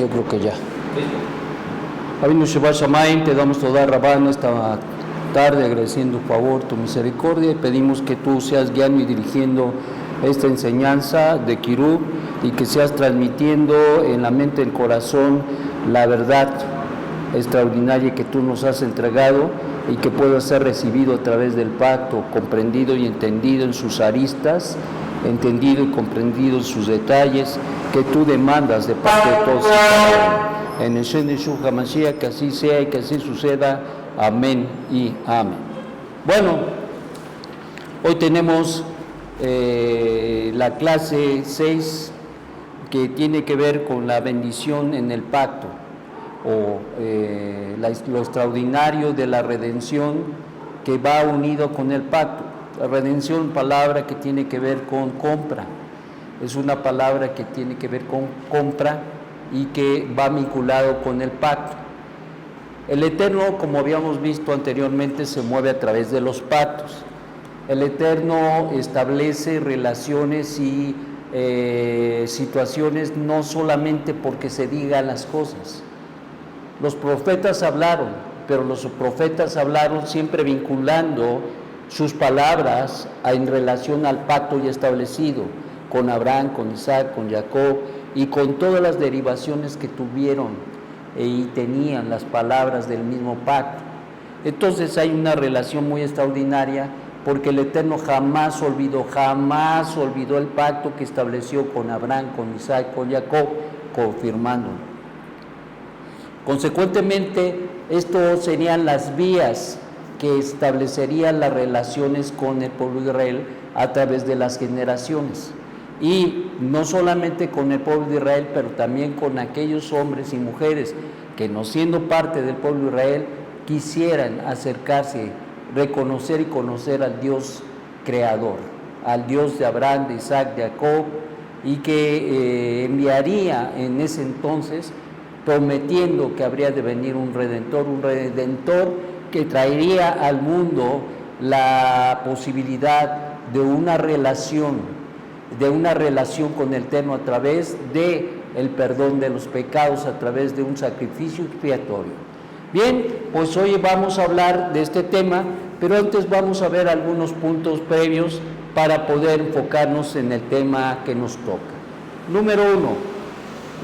Yo creo que ya. Avinu Shabbat Shamayim, te damos toda Rabán esta tarde, agradeciendo tu favor, tu misericordia, y pedimos que tú seas guiando y dirigiendo esta enseñanza de Kirub y que seas transmitiendo en la mente y el corazón la verdad extraordinaria que tú nos has entregado y que pueda ser recibido a través del pacto, comprendido y entendido en sus aristas, entendido y comprendido en sus detalles, que tú demandas de parte de todos. En el Shem de Yeshua HaMashiach, que así sea y que así suceda. Amén y amén. Bueno, hoy tenemos la clase 6 que tiene que ver con la bendición en el pacto, o lo extraordinario de la redención que va unido con el pacto. La redención, palabra que tiene que ver con compra, es una palabra que tiene que ver con compra y que va vinculado con el pacto. El Eterno, como habíamos visto anteriormente, se mueve a través de los pactos. El Eterno establece relaciones y situaciones no solamente porque se digan las cosas. Los profetas hablaron, pero los profetas hablaron siempre vinculando sus palabras en relación al pacto ya establecido con Abraham, con Isaac, con Jacob y con todas las derivaciones que tuvieron y tenían las palabras del mismo pacto. Entonces hay una relación muy extraordinaria porque el Eterno jamás olvidó el pacto que estableció con Abraham, con Isaac, con Jacob, confirmándolo. Consecuentemente, estos serían las vías que establecerían las relaciones con el pueblo de Israel a través de las generaciones. Y no solamente con el pueblo de Israel, pero también con aquellos hombres y mujeres que, no siendo parte del pueblo de Israel, quisieran acercarse, reconocer y conocer al Dios creador, al Dios de Abraham, de Isaac, de Jacob, y que enviaría en ese entonces, prometiendo que habría de venir un redentor que traería al mundo la posibilidad de una relación con el Eterno a través de el perdón de los pecados, a través de un sacrificio expiatorio. Bien, pues hoy vamos a hablar de este tema, pero antes vamos a ver algunos puntos previos para poder enfocarnos en el tema que nos toca. Número 1,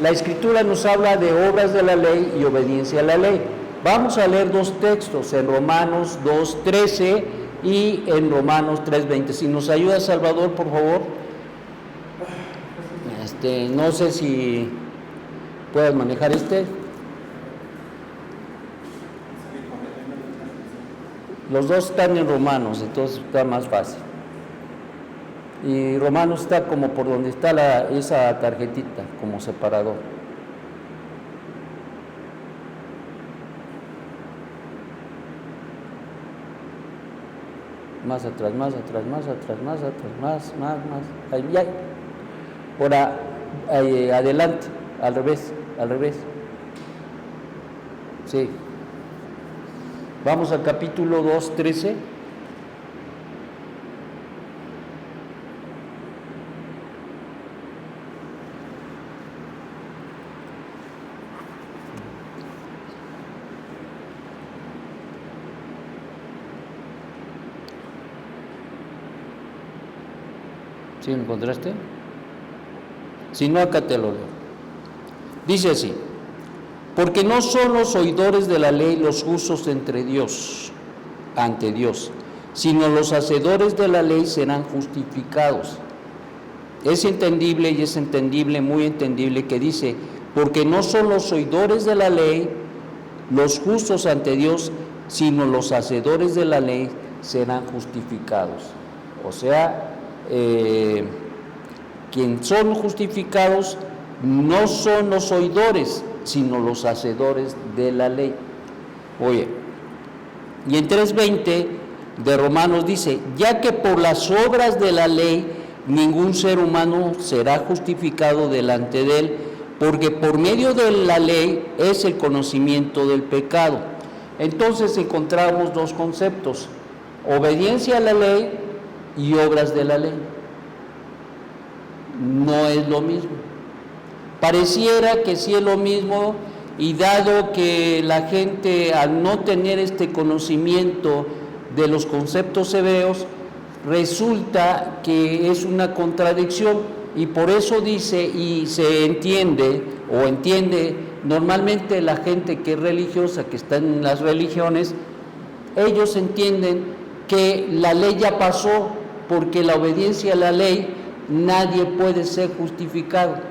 la Escritura nos habla de obras de la ley y obediencia a la ley. Vamos a leer dos textos, en Romanos 2:13 y en Romanos 3:20. Si nos ayuda Salvador, por favor. No sé si puedes manejar Los dos están en Romanos, entonces está más fácil. Y Romanos está como por donde está esa tarjetita, como separador. Más atrás, más. Ahí. Ahora, adelante, al revés. Sí. Vamos al capítulo 2:13. ¿Sí lo encontraste? Si no, acá te lo leo. Dice así: porque no son los oidores de la ley los justos ante Dios, sino los hacedores de la ley serán justificados. Es entendible y es entendible, muy entendible, que dice, porque no son los oidores de la ley los justos ante Dios, sino los hacedores de la ley serán justificados. O sea, quien son justificados no son los oidores, sino los hacedores de la ley. Oye, y en 3:20 de Romanos dice, ya que por las obras de la ley ningún ser humano será justificado delante de él, porque por medio de la ley es el conocimiento del pecado. Entonces encontramos dos conceptos: obediencia a la ley y obras de la ley. No es lo mismo. Pareciera que sí es lo mismo, y dado que la gente, al no tener este conocimiento de los conceptos hebreos, resulta que es una contradicción, y por eso dice, y se entiende, o entiende normalmente la gente que es religiosa, que está en las religiones, ellos entienden que la ley ya pasó, porque la obediencia a la ley nadie puede ser justificado.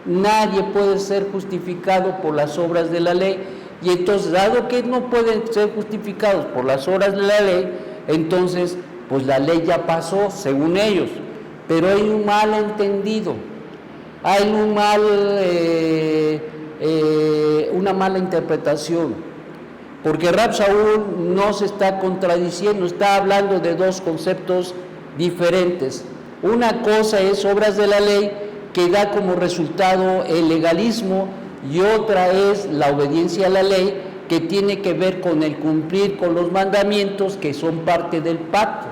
Nadie puede ser justificado por las obras de la ley, y entonces, dado que no pueden ser justificados por las obras de la ley, entonces, pues la ley ya pasó, según ellos, pero hay un mal entendido, hay una mala interpretación, porque Rab Shaul no se está contradiciendo, está hablando de dos conceptos diferentes. Una cosa es obras de la ley, que da como resultado el legalismo, y otra es la obediencia a la ley, que tiene que ver con el cumplir con los mandamientos que son parte del pacto.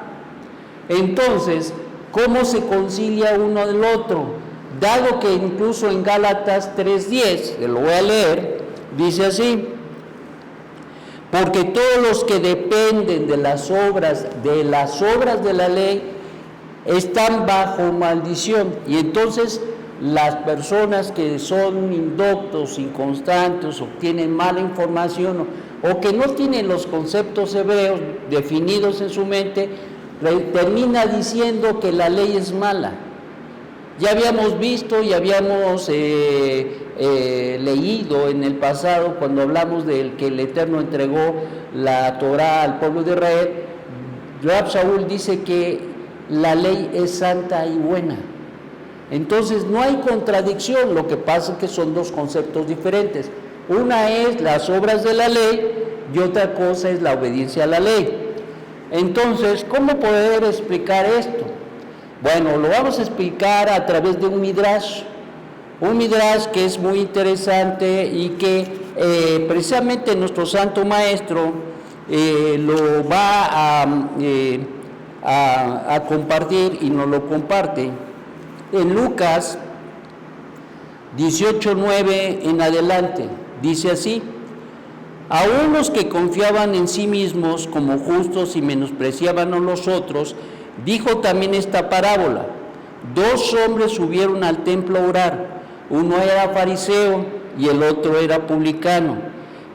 Entonces, ¿cómo se concilia uno del otro? Dado que incluso en Gálatas 3:10, que lo voy a leer, dice así: porque todos los que dependen de las obras de la ley están bajo maldición. Y entonces las personas que son indoctos, inconstantes, o tienen mala información, o que no tienen los conceptos hebreos definidos en su mente, termina diciendo que la ley es mala. Ya habíamos visto y habíamos leído en el pasado, cuando hablamos del que el Eterno entregó la Torá al pueblo de Israel, Rab Shaul dice que la ley es santa y buena. Entonces no hay contradicción, lo que pasa es que son dos conceptos diferentes. Una es las obras de la ley y otra cosa es la obediencia a la ley. Entonces, ¿cómo poder explicar esto? Bueno, lo vamos a explicar a través de un midrash que es muy interesante, y que precisamente nuestro Santo Maestro lo va a compartir, y nos lo comparte en Lucas 18:9 en adelante. Dice así: aún los que confiaban en sí mismos como justos y menospreciaban a los otros, dijo también esta parábola. Dos hombres subieron al templo a orar, uno era fariseo y el otro era publicano.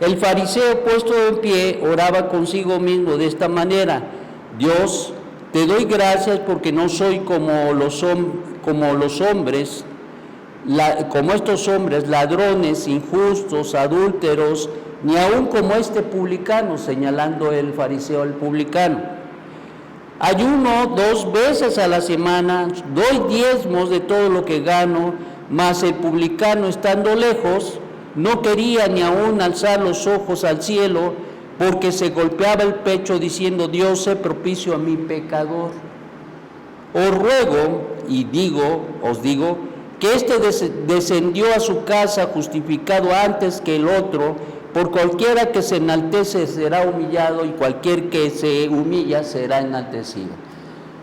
El fariseo, puesto en pie, oraba consigo mismo de esta manera: Dios, te doy gracias porque no soy como estos hombres, ladrones, injustos, adúlteros, ni aun como este publicano, señalando el fariseo al publicano. Ayuno 2 veces a la semana, doy diezmos de todo lo que gano, mas el publicano, estando lejos, no quería ni aun alzar los ojos al cielo, porque se golpeaba el pecho diciendo: Dios, sé propicio a mi pecador. Os ruego os digo, que éste descendió a su casa justificado antes que el otro, por cualquiera que se enaltece será humillado, y cualquier que se humilla será enaltecido.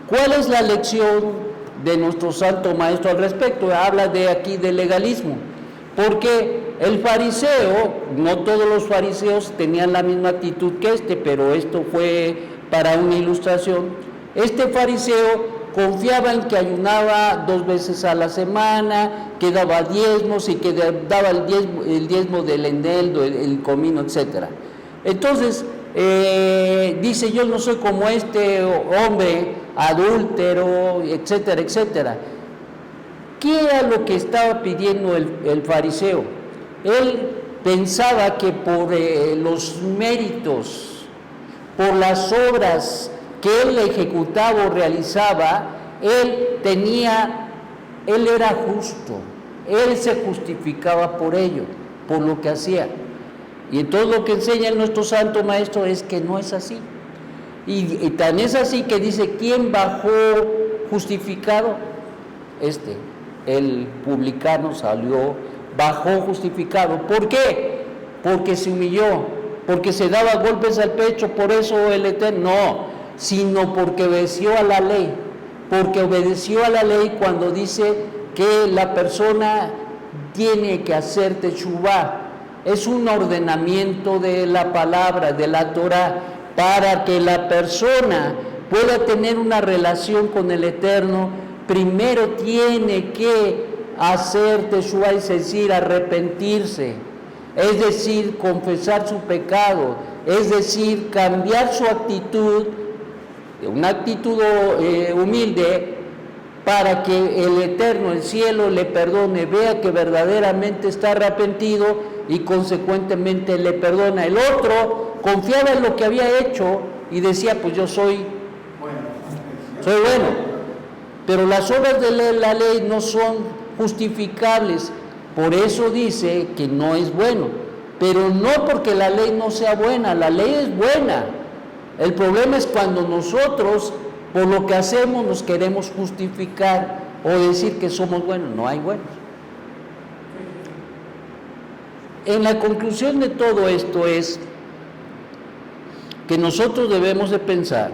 ¿Cuál es la lección de nuestro Santo Maestro al respecto? Habla aquí del legalismo, porque el fariseo, no todos los fariseos tenían la misma actitud que pero esto fue para una ilustración. Este fariseo confiaba en que ayunaba 2 veces a la semana, que daba diezmos, y que daba el diezmo del eneldo, el comino, etc. Entonces, dice: yo no soy como este hombre adúltero, etcétera, etcétera. ¿Qué era lo que estaba pidiendo el fariseo? Él pensaba que por los méritos, por las obras que él ejecutaba o realizaba, él era justo, él se justificaba por ello, por lo que hacía. Y entonces lo que enseña nuestro Santo Maestro es que no es así. Y tan es así que dice: ¿quién bajó justificado? El publicano bajó justificado. ¿Por qué? Porque se humilló, porque se daba golpes al pecho, por eso el Eterno. No, sino porque obedeció a la ley, cuando dice que la persona tiene que hacer teshuvá. Es un ordenamiento de la palabra, de la Torah, para que la persona pueda tener una relación con el Eterno. Primero tiene que hacer teshuvá, es decir, arrepentirse, es decir, confesar su pecado, es decir, cambiar su actitud, una actitud humilde, para que el Eterno, el cielo, le perdone, vea que verdaderamente está arrepentido y consecuentemente le perdona. El otro confiaba en lo que había hecho y decía, pues yo soy bueno, pero las obras de la ley no son justificables, por eso dice que no es bueno, pero no porque la ley no sea buena, la ley es buena. El problema es cuando nosotros, por lo que hacemos, nos queremos justificar o decir que somos buenos. No hay buenos. En la conclusión de todo esto es que nosotros debemos de pensar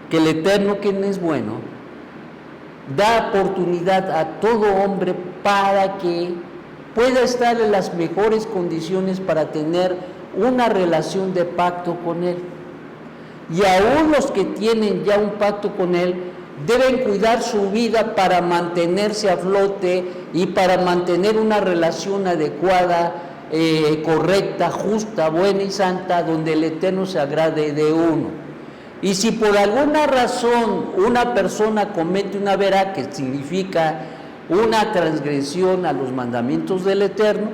que el Eterno, quien es bueno, da oportunidad a todo hombre para que pueda estar en las mejores condiciones para tener una relación de pacto con Él. Y aún los que tienen ya un pacto con Él deben cuidar su vida para mantenerse a flote y para mantener una relación adecuada, correcta, justa, buena y santa, donde el Eterno se agrade de uno. Y si por alguna razón una persona comete una verá, que significa una transgresión a los mandamientos del Eterno,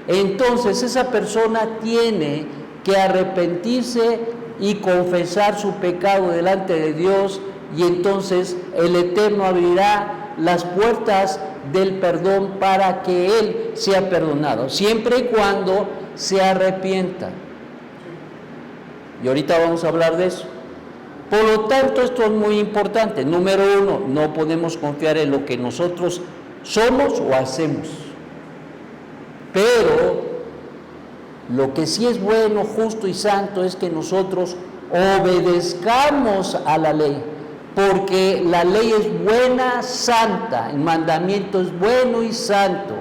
entonces esa persona tiene que arrepentirse y confesar su pecado delante de Dios, y entonces el Eterno abrirá las puertas del perdón para que él sea perdonado, siempre y cuando se arrepienta. Y ahorita vamos a hablar de eso. Por lo tanto, esto es muy importante. Número uno, no podemos confiar en lo que nosotros somos o hacemos. Pero lo que sí es bueno, justo y santo es que nosotros obedezcamos a la ley, porque la ley es buena, santa, el mandamiento es bueno y santo.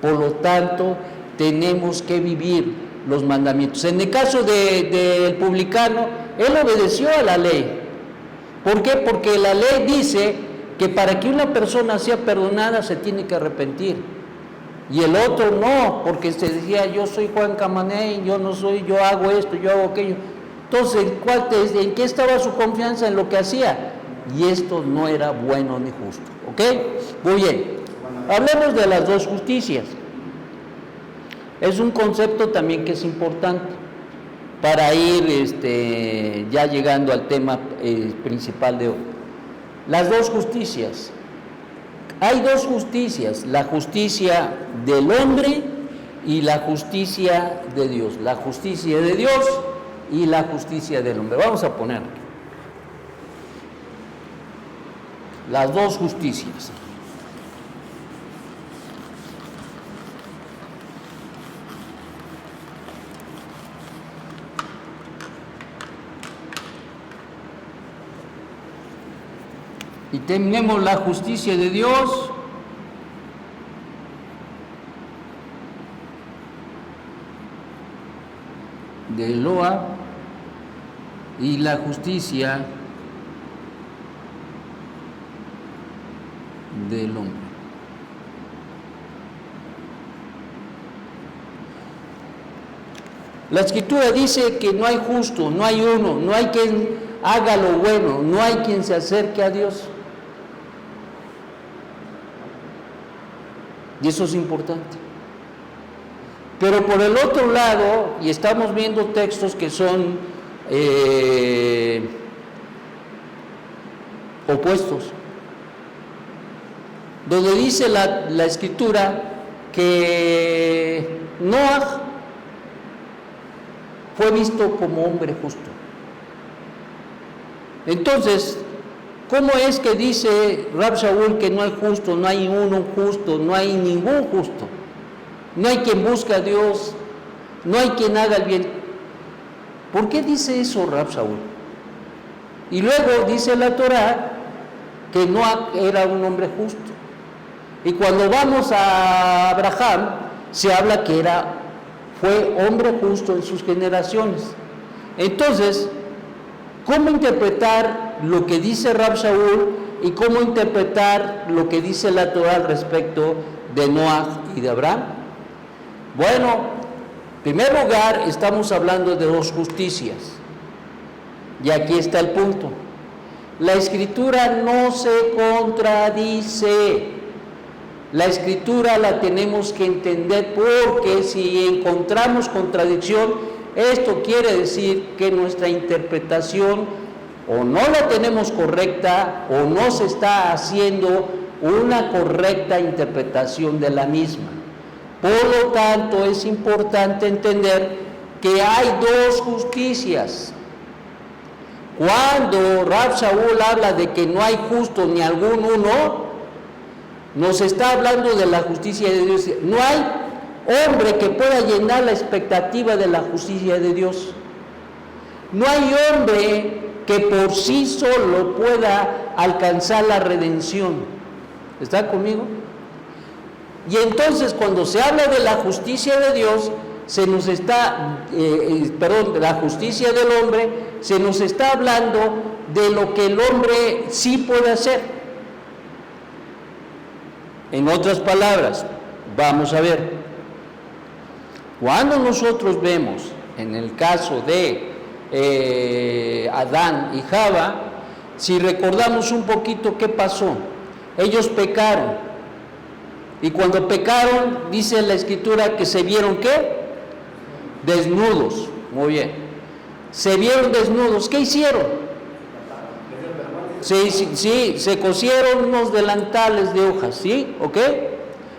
Por lo tanto, tenemos que vivir los mandamientos. En el caso del publicano, él obedeció a la ley. ¿Por qué? Porque la ley dice que para que una persona sea perdonada se tiene que arrepentir. Y el otro no, porque se decía, yo soy Juan Camaney, yo no soy, yo hago esto, yo hago aquello. Entonces, ¿en qué estaba su confianza? En lo que hacía. Y esto no era bueno ni justo. ¿Ok? Muy bien. Hablemos de las dos justicias. Es un concepto también que es importante para ir ya llegando al tema principal de hoy. Las dos justicias. Hay dos justicias, la justicia del hombre y la justicia de Dios. La justicia de Dios y la justicia del hombre. Vamos a poner las dos justicias. Y tenemos la justicia de Dios de Eloa y la justicia del hombre. La Escritura dice que no hay justo, no hay uno, no hay quien haga lo bueno, no hay quien se acerque a Dios. Y eso es importante. Pero por el otro lado, y estamos viendo textos que son opuestos, donde dice la Escritura que Noah fue visto como hombre justo. Entonces, ¿cómo es que dice Rab Shaul que no hay justo, no hay uno justo, no hay ningún justo? No hay quien busque a Dios, no hay quien haga el bien. ¿Por qué dice eso Rab Shaul? Y luego dice la Torah que Noah era un hombre justo. Y cuando vamos a Abraham, se habla que fue hombre justo en sus generaciones. Entonces, ¿cómo interpretar lo que dice Rab Shaul y cómo interpretar lo que dice la Torah al respecto de Noah y de Abraham? Bueno, en primer lugar, estamos hablando de dos justicias. Y aquí está el punto. La Escritura no se contradice. La Escritura la tenemos que entender, porque si encontramos contradicción, esto quiere decir que nuestra interpretación o no la tenemos correcta o no se está haciendo una correcta interpretación de la misma. Por lo tanto, es importante entender que hay dos justicias. Cuando Rab Shaul habla de que no hay justo ni algún uno, nos está hablando de la justicia de Dios. No hay hombre que pueda llenar la expectativa de la justicia de Dios. No hay hombre que por sí solo pueda alcanzar la redención. ¿Está conmigo? Y entonces, cuando se habla de la justicia de Dios, de la justicia del hombre, se nos está hablando de lo que el hombre sí puede hacer. En otras palabras, vamos a ver, cuando nosotros vemos, en el caso de Adán y Java, si recordamos un poquito qué pasó, ellos pecaron, y cuando pecaron, dice la Escritura que se vieron ¿qué? Desnudos. Muy bien, se vieron desnudos. ¿Qué hicieron? Sí, se cosieron unos delantales de hojas, ¿sí? ¿Ok?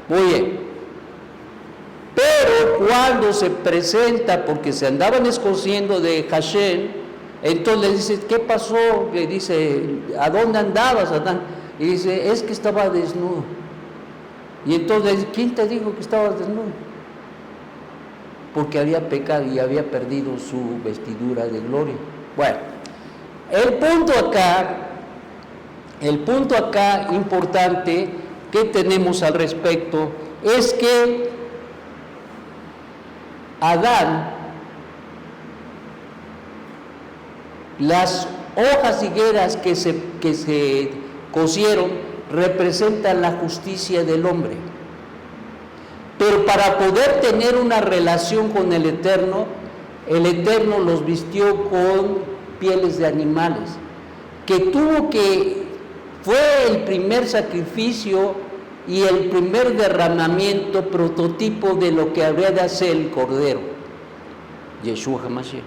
Muy bien. Pero cuando se presenta, porque se andaban escociendo de Hashem, entonces le dice, ¿qué pasó? Le dice, ¿a dónde andabas, Adán? Y dice, es que estaba desnudo. Y entonces, ¿quién te dijo que estabas desnudo? Porque había pecado y había perdido su vestidura de gloria. Bueno, el punto acá importante que tenemos al respecto es que Adán, las hojas higueras que se cosieron representan la justicia del hombre. Pero para poder tener una relación con el Eterno los vistió con pieles de animales, fue el primer sacrificio y el primer derramamiento prototipo de lo que habría de hacer el Cordero, Yeshua HaMashiach.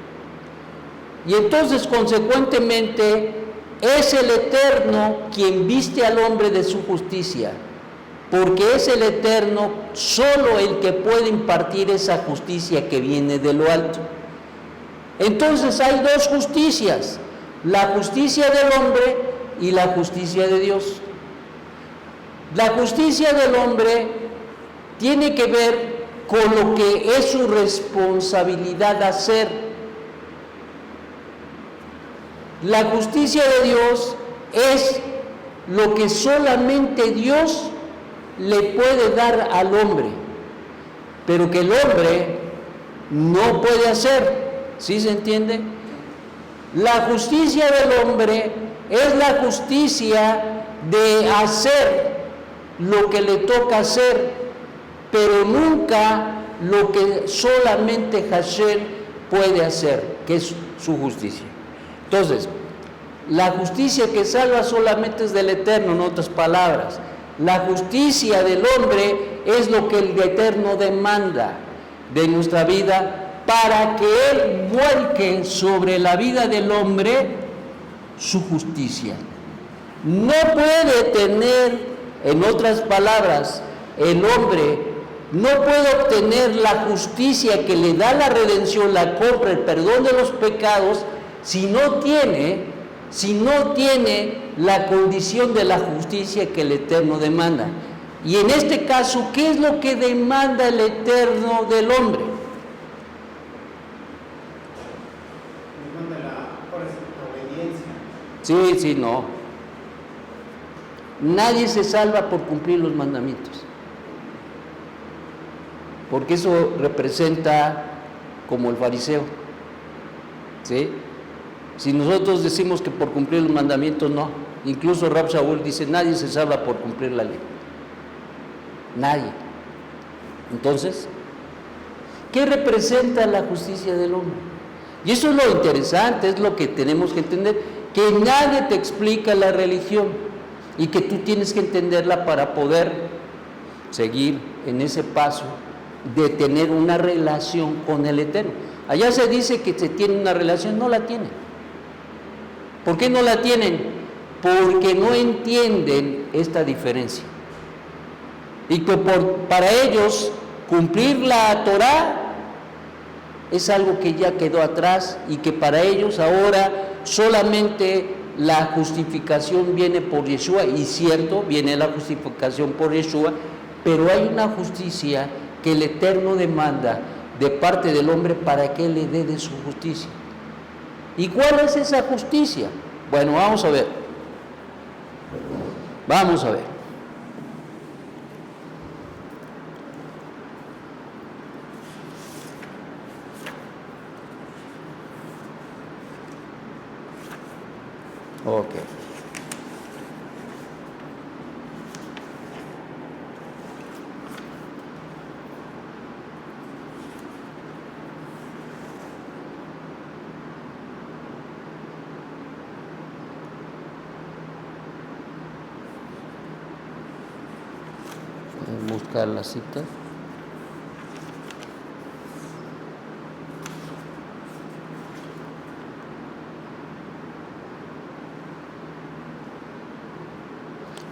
Y entonces, consecuentemente, es el Eterno quien viste al hombre de su justicia, porque es el Eterno solo el que puede impartir esa justicia que viene de lo alto. Entonces hay dos justicias, la justicia del hombre y la justicia de Dios. La justicia del hombre tiene que ver con lo que es su responsabilidad hacer. La justicia de Dios es lo que solamente Dios le puede dar al hombre, pero que el hombre no puede hacer. ¿Sí se entiende? La justicia del hombre es la justicia de hacer lo que le toca hacer, pero nunca lo que solamente Hashem puede hacer, que es su justicia. Entonces, la justicia que salva solamente es del Eterno, en otras palabras. La justicia del hombre es lo que el Eterno demanda de nuestra vida, para que Él vuelque sobre la vida del hombre su justicia. No puede tener, en otras palabras, el hombre no puede obtener la justicia que le da la redención, la compra, el perdón de los pecados, si no tiene la condición de la justicia que el Eterno demanda. Y en este caso, ¿qué es lo que demanda el Eterno del hombre? Demanda la obediencia. Sí, no. Nadie se salva por cumplir los mandamientos, porque eso representa como el fariseo, ¿sí? Si nosotros decimos que por cumplir los mandamientos, no. Incluso Rab Shaul dice, nadie se salva por cumplir la ley. Nadie. Entonces, ¿qué representa la justicia del hombre? Y eso es lo interesante, es lo que tenemos que entender, que nadie te explica la religión y que tú tienes que entenderla para poder seguir en ese paso de tener una relación con el Eterno. Allá se dice que se tiene una relación, no la tienen. ¿Por qué no la tienen? Porque no entienden esta diferencia. Y que para ellos cumplir la Torá es algo que ya quedó atrás y que para ellos ahora solamente la justificación viene por Yeshua, y cierto, viene la justificación por Yeshua, pero hay una justicia que el Eterno demanda de parte del hombre para que Él le dé de su justicia. ¿Y cuál es esa justicia? Bueno, vamos a ver. Vamos a ver. Ok. Buscar la cita.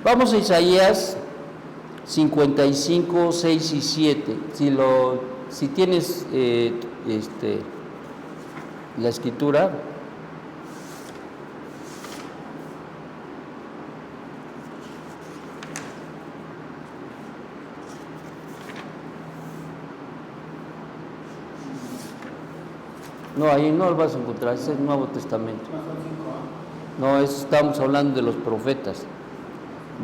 Vamos a Isaías 55, 6 y 7. Si tienes la escritura. No, ahí no lo vas a encontrar, ese es el Nuevo Testamento. No, estamos hablando de los profetas.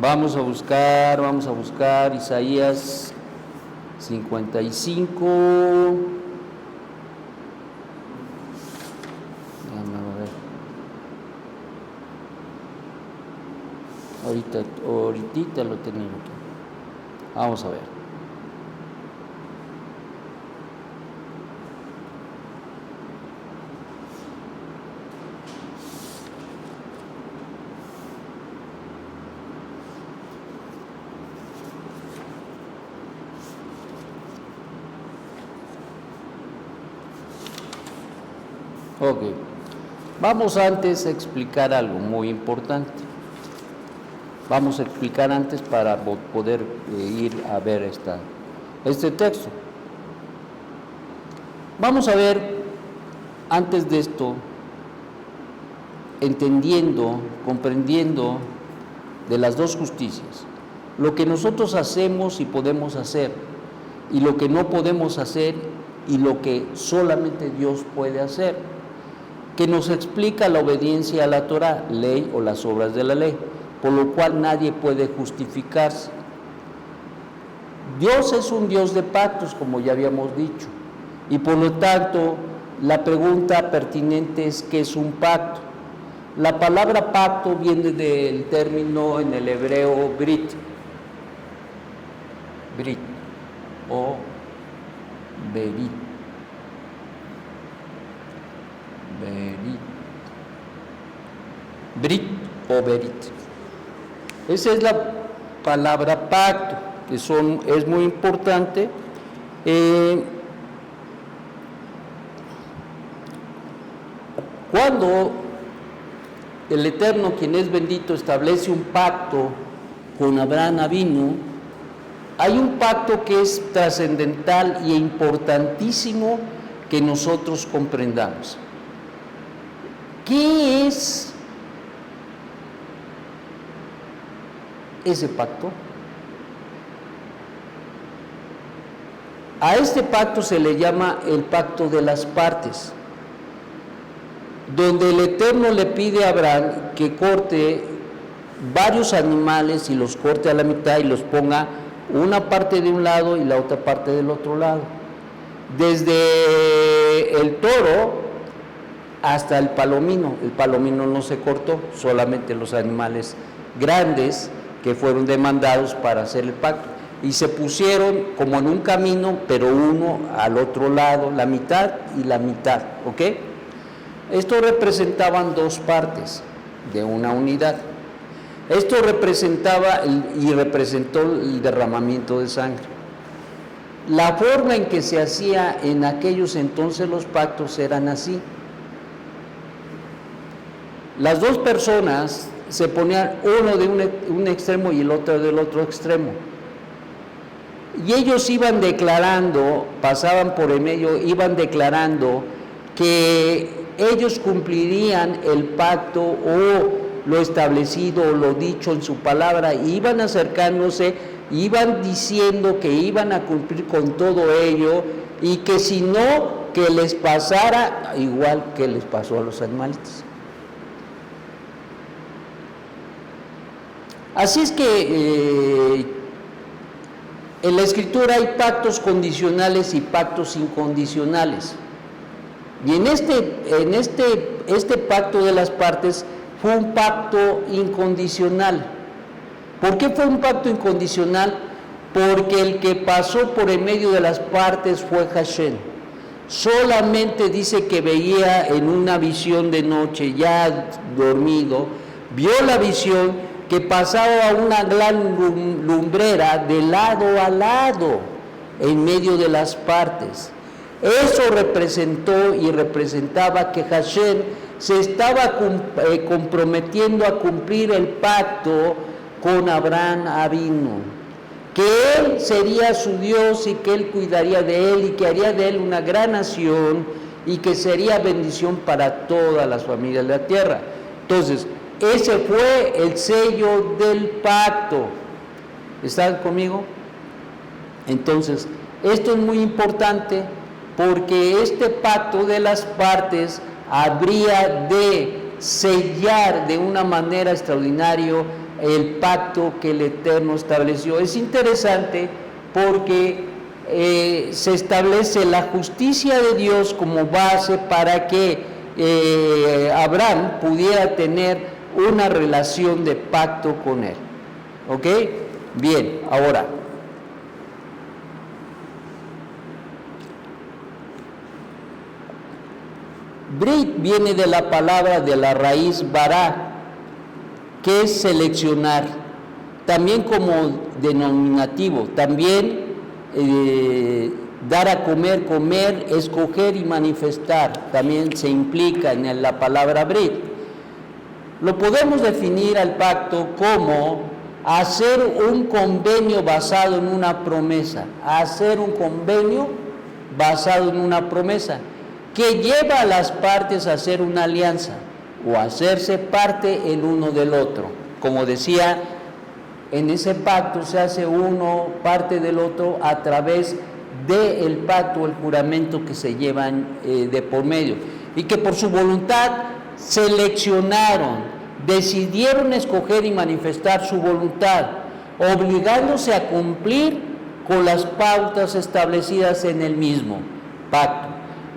Vamos a buscar Isaías 55. Déjame ver. Ahorita lo tenemos aquí. Vamos a ver. Ok, vamos antes a explicar algo muy importante. Vamos a explicar antes para poder ir a ver este texto. Vamos a ver, antes de esto, entendiendo, comprendiendo de las dos justicias, lo que nosotros hacemos y podemos hacer, y lo que no podemos hacer, y lo que solamente Dios puede hacer, que nos explica la obediencia a la Torá, ley o las obras de la ley, por lo cual nadie puede justificarse. Dios es un Dios de pactos, como ya habíamos dicho, y por lo tanto la pregunta pertinente es ¿qué es un pacto? La palabra pacto viene del término en el hebreo brit o berit. Brit o berit. Esa es la palabra pacto, que es muy importante. Cuando el Eterno, quien es bendito, establece un pacto con Abraham Avinu, hay un pacto que es trascendental e importantísimo que nosotros comprendamos. ¿Qué es ese pacto? A este pacto se le llama el pacto de las partes, donde el Eterno le pide a Abraham que corte varios animales y los corte a la mitad y los ponga una parte de un lado y la otra parte del otro lado. Desde el toro hasta el palomino no se cortó, solamente los animales grandes que fueron demandados para hacer el pacto. Y se pusieron como en un camino, pero uno al otro lado, la mitad y la mitad, ¿ok? Esto representaban dos partes de una unidad. Esto representó el derramamiento de sangre. La forma en que se hacía en aquellos entonces los pactos eran así. Las dos personas se ponían uno de un extremo y el otro del otro extremo. Y ellos iban declarando, pasaban por el medio, iban declarando que ellos cumplirían el pacto o lo establecido o lo dicho en su palabra, y iban acercándose, iban diciendo que iban a cumplir con todo ello y que si no, que les pasara igual que les pasó a los animalitos. Así es que en la Escritura hay pactos condicionales y pactos incondicionales. Y en este pacto de las partes fue un pacto incondicional. ¿Por qué fue un pacto incondicional? Porque el que pasó por en medio de las partes fue Hashem. Solamente dice que veía en una visión de noche, ya dormido, vio la visión que pasaba una gran lumbrera de lado a lado en medio de las partes. Eso representó y representaba que Hashem se estaba comprometiendo a cumplir el pacto con Abraham Avinu, que él sería su Dios y que él cuidaría de él y que haría de él una gran nación y que sería bendición para todas las familias de la tierra. Entonces, ese fue el sello del pacto. ¿Están conmigo? Entonces, esto es muy importante porque este pacto de las partes habría de sellar de una manera extraordinaria el pacto que el Eterno estableció. Es interesante porque se establece la justicia de Dios como base para que Abraham pudiera tener una relación de pacto con él. ¿Ok? Bien, ahora Brit viene de la palabra de la raíz bará, que es seleccionar, también como denominativo, también dar a comer, comer, escoger y manifestar, también se implica en la palabra Brit. Lo podemos definir al pacto como hacer un convenio basado en una promesa, hacer un convenio basado en una promesa, que lleva a las partes a hacer una alianza o a hacerse parte el uno del otro. Como decía, en ese pacto se hace uno parte del otro a través del pacto, el juramento que se llevan de por medio, y que por su voluntad seleccionaron, decidieron escoger y manifestar su voluntad, obligándose a cumplir con las pautas establecidas en el mismo pacto.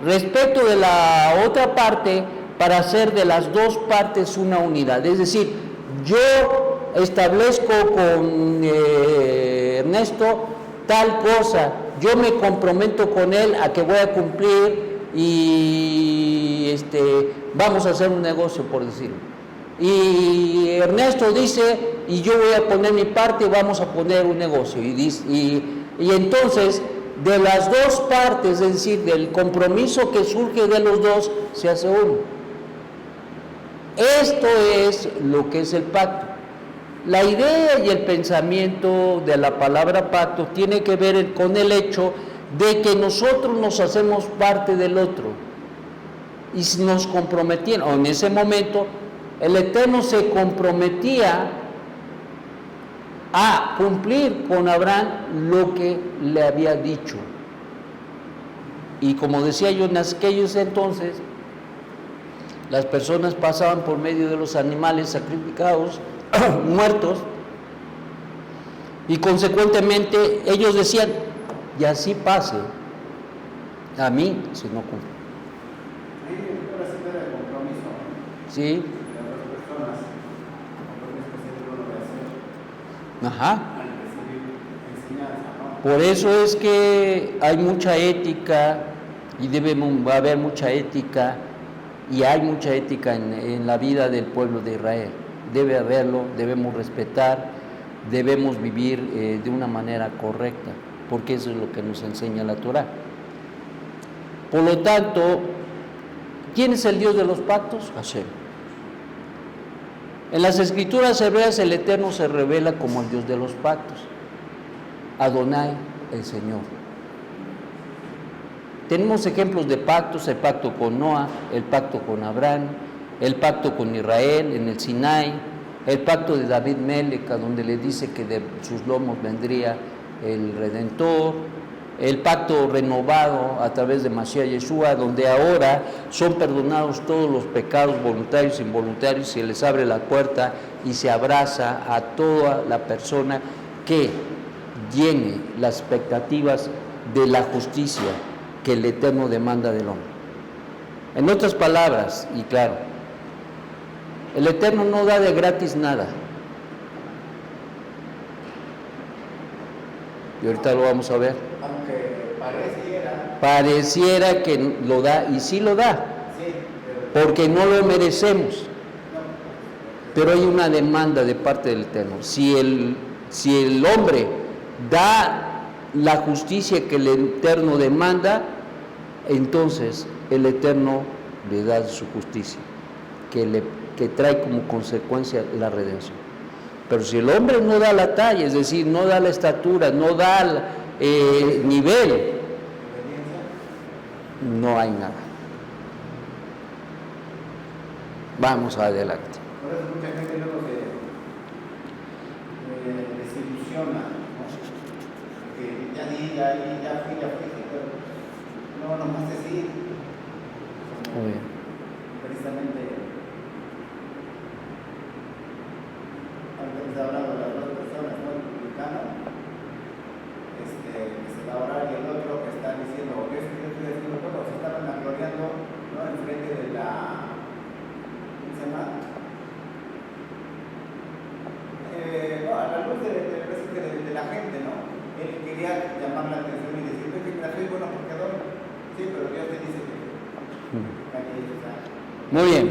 Respecto de la otra parte, para hacer de las dos partes una unidad, es decir, yo establezco con Ernesto tal cosa, yo me comprometo con él a que voy a cumplir y vamos a hacer un negocio, por decirlo. Y Ernesto dice, y yo voy a poner mi parte y vamos a poner un negocio. Y entonces, de las dos partes, es decir, del compromiso que surge de los dos, se hace uno. Esto es lo que es el pacto. La idea y el pensamiento de la palabra pacto tiene que ver con el hecho de que nosotros nos hacemos parte del otro y nos comprometieron, o en ese momento el Eterno se comprometía a cumplir con Abraham lo que le había dicho. Y como decía yo, en aquellos entonces las personas pasaban por medio de los animales sacrificados muertos, y consecuentemente ellos decían, y así pase, a mí si no cumple. Sí. Ajá. Por eso es que hay mucha ética y va a haber mucha ética y hay mucha ética en la vida del pueblo de Israel. Debe haberlo, debemos respetar, debemos vivir de una manera correcta, porque eso es lo que nos enseña la Torá. Por lo tanto, ¿quién es el Dios de los pactos? Hashem. En las escrituras hebreas el Eterno se revela como el Dios de los pactos. Adonai, el Señor. Tenemos ejemplos de pactos, el pacto con Noah, el pacto con Abraham, el pacto con Israel en el Sinai, el pacto de David Melech, donde le dice que de sus lomos vendría el Redentor, el pacto renovado a través de Mashiach Yeshua, donde ahora son perdonados todos los pecados voluntarios e involuntarios, se les abre la puerta y se abraza a toda la persona que llene las expectativas de la justicia que el Eterno demanda del hombre. En otras palabras, y claro, el Eterno no da de gratis nada. Y ahorita lo vamos a ver. Aunque pareciera que lo da, y sí lo da, porque no lo merecemos. Pero hay una demanda de parte del Eterno. Si el hombre da la justicia que el Eterno demanda, entonces el Eterno le da su justicia, que trae como consecuencia la redención. Pero si el hombre no da la talla, es decir, no da la estatura, no da el nivel, no hay nada. Vamos adelante. Por eso mucha gente luego se desilusiona, ¿no? Porque ya fui, pero no, nomás decir. Muy bien. Precisamente, antes de hablar de las dos personas, ¿no? El republicano, que se va a orar, y el otro que está diciendo, yo estoy diciendo todo, se está vanagloriando, ¿no? Enfrente de la. ¿Cómo se llama? A la luz de la gente, ¿no? Él quería llamar la atención y decir, que soy bueno porque doy. Sí, pero Dios te dice que. Muy bien.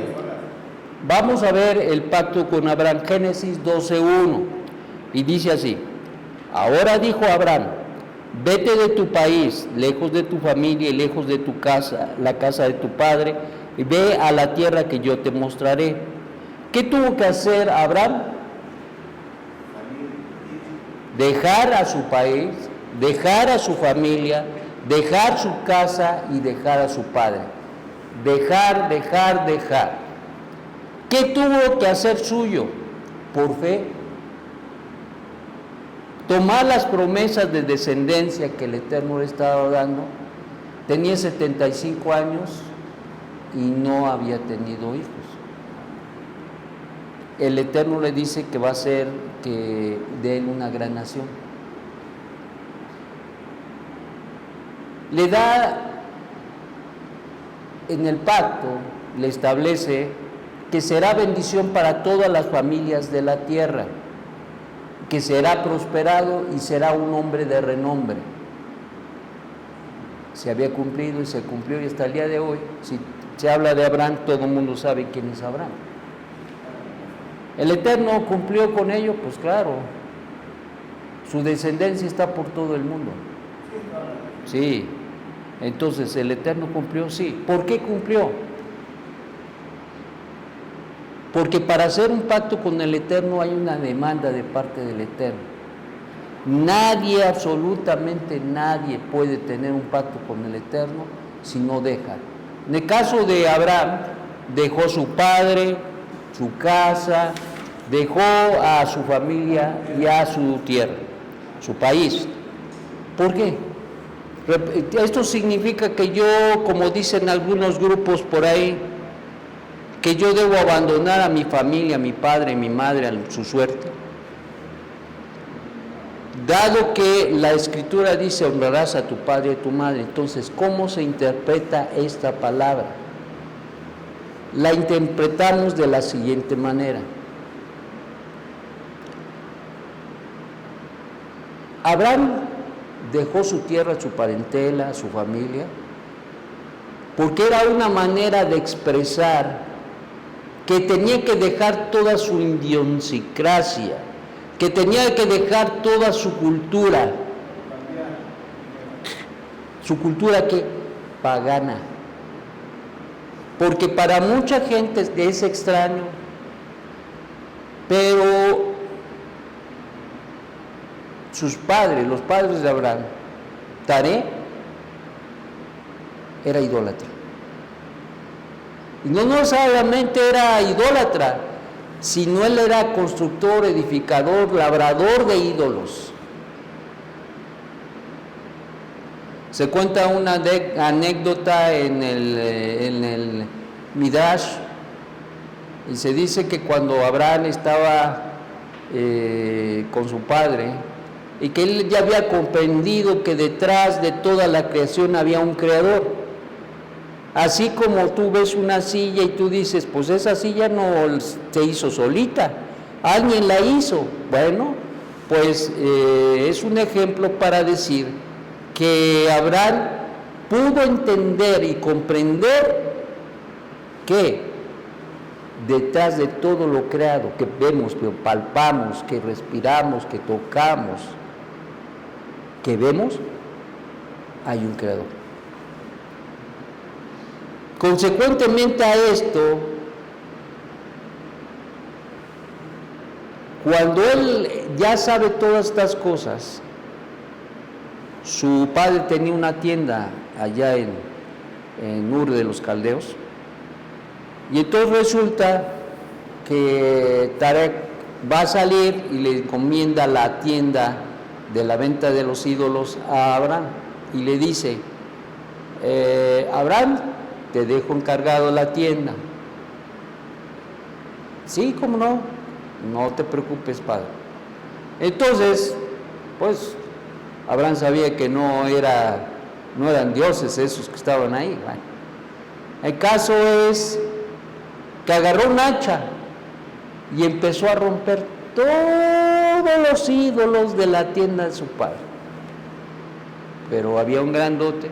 Vamos a ver el pacto con Abraham, Génesis 12:1, y dice así: ahora dijo Abraham, vete de tu país, lejos de tu familia y lejos de tu casa, la casa de tu padre, y ve a la tierra que yo te mostraré. ¿Qué tuvo que hacer Abraham? Dejar a su país, dejar a su familia, dejar su casa y dejar a su padre. Dejar. ¿Qué tuvo que hacer suyo? Por fe. Tomar las promesas de descendencia que el Eterno le estaba dando. Tenía 75 años y no había tenido hijos. El Eterno le dice que va a ser que de él una gran nación. Le da en el pacto, le establece que será bendición para todas las familias de la tierra, que será prosperado y será un hombre de renombre. Se había cumplido y se cumplió, y hasta el día de hoy, si se habla de Abraham, todo el mundo sabe quién es Abraham. El Eterno cumplió con ello, pues claro, su descendencia está por todo el mundo. Sí, entonces el Eterno cumplió, sí. ¿Por qué cumplió? Porque para hacer un pacto con el Eterno hay una demanda de parte del Eterno. Nadie, absolutamente nadie puede tener un pacto con el Eterno si no deja. En el caso de Abraham, dejó su padre, su casa, dejó a su familia y a su tierra, su país. ¿Por qué? Esto significa que yo, como dicen algunos grupos por ahí, que yo debo abandonar a mi familia, a mi padre, a mi madre, a su suerte. Dado que la Escritura dice honrarás a tu padre y a tu madre, entonces, ¿cómo se interpreta esta palabra? La interpretamos de la siguiente manera. Abraham dejó su tierra, su parentela, su familia, porque era una manera de expresar que tenía que dejar toda su idiosincrasia, que tenía que dejar toda su cultura que pagana, porque para mucha gente es extraño, pero sus padres, los padres de Abraham, Taré, era idólatra. Y no solamente era idólatra, sino él era constructor, edificador, labrador de ídolos. Se cuenta una anécdota en el Midrash, y se dice que cuando Abraham estaba con su padre, y que él ya había comprendido que detrás de toda la creación había un creador. Así como tú ves una silla y tú dices, pues esa silla no se hizo solita, alguien la hizo. Bueno, pues es un ejemplo para decir que Abraham pudo entender y comprender que detrás de todo lo creado, que vemos, que palpamos, que respiramos, que tocamos, que vemos, hay un creador. Consecuentemente a esto, cuando él ya sabe todas estas cosas, su padre tenía una tienda allá en Ur de los Caldeos, y entonces resulta que Tarek va a salir y le encomienda la tienda de la venta de los ídolos a Abraham, y le dice, Abraham, te dejo encargado la tienda. Sí, ¿cómo no? No te preocupes, padre. Entonces, pues, Abraham sabía que no eran dioses esos que estaban ahí. Bueno, el caso es que agarró un hacha y empezó a romper todos los ídolos de la tienda de su padre. Pero había un grandote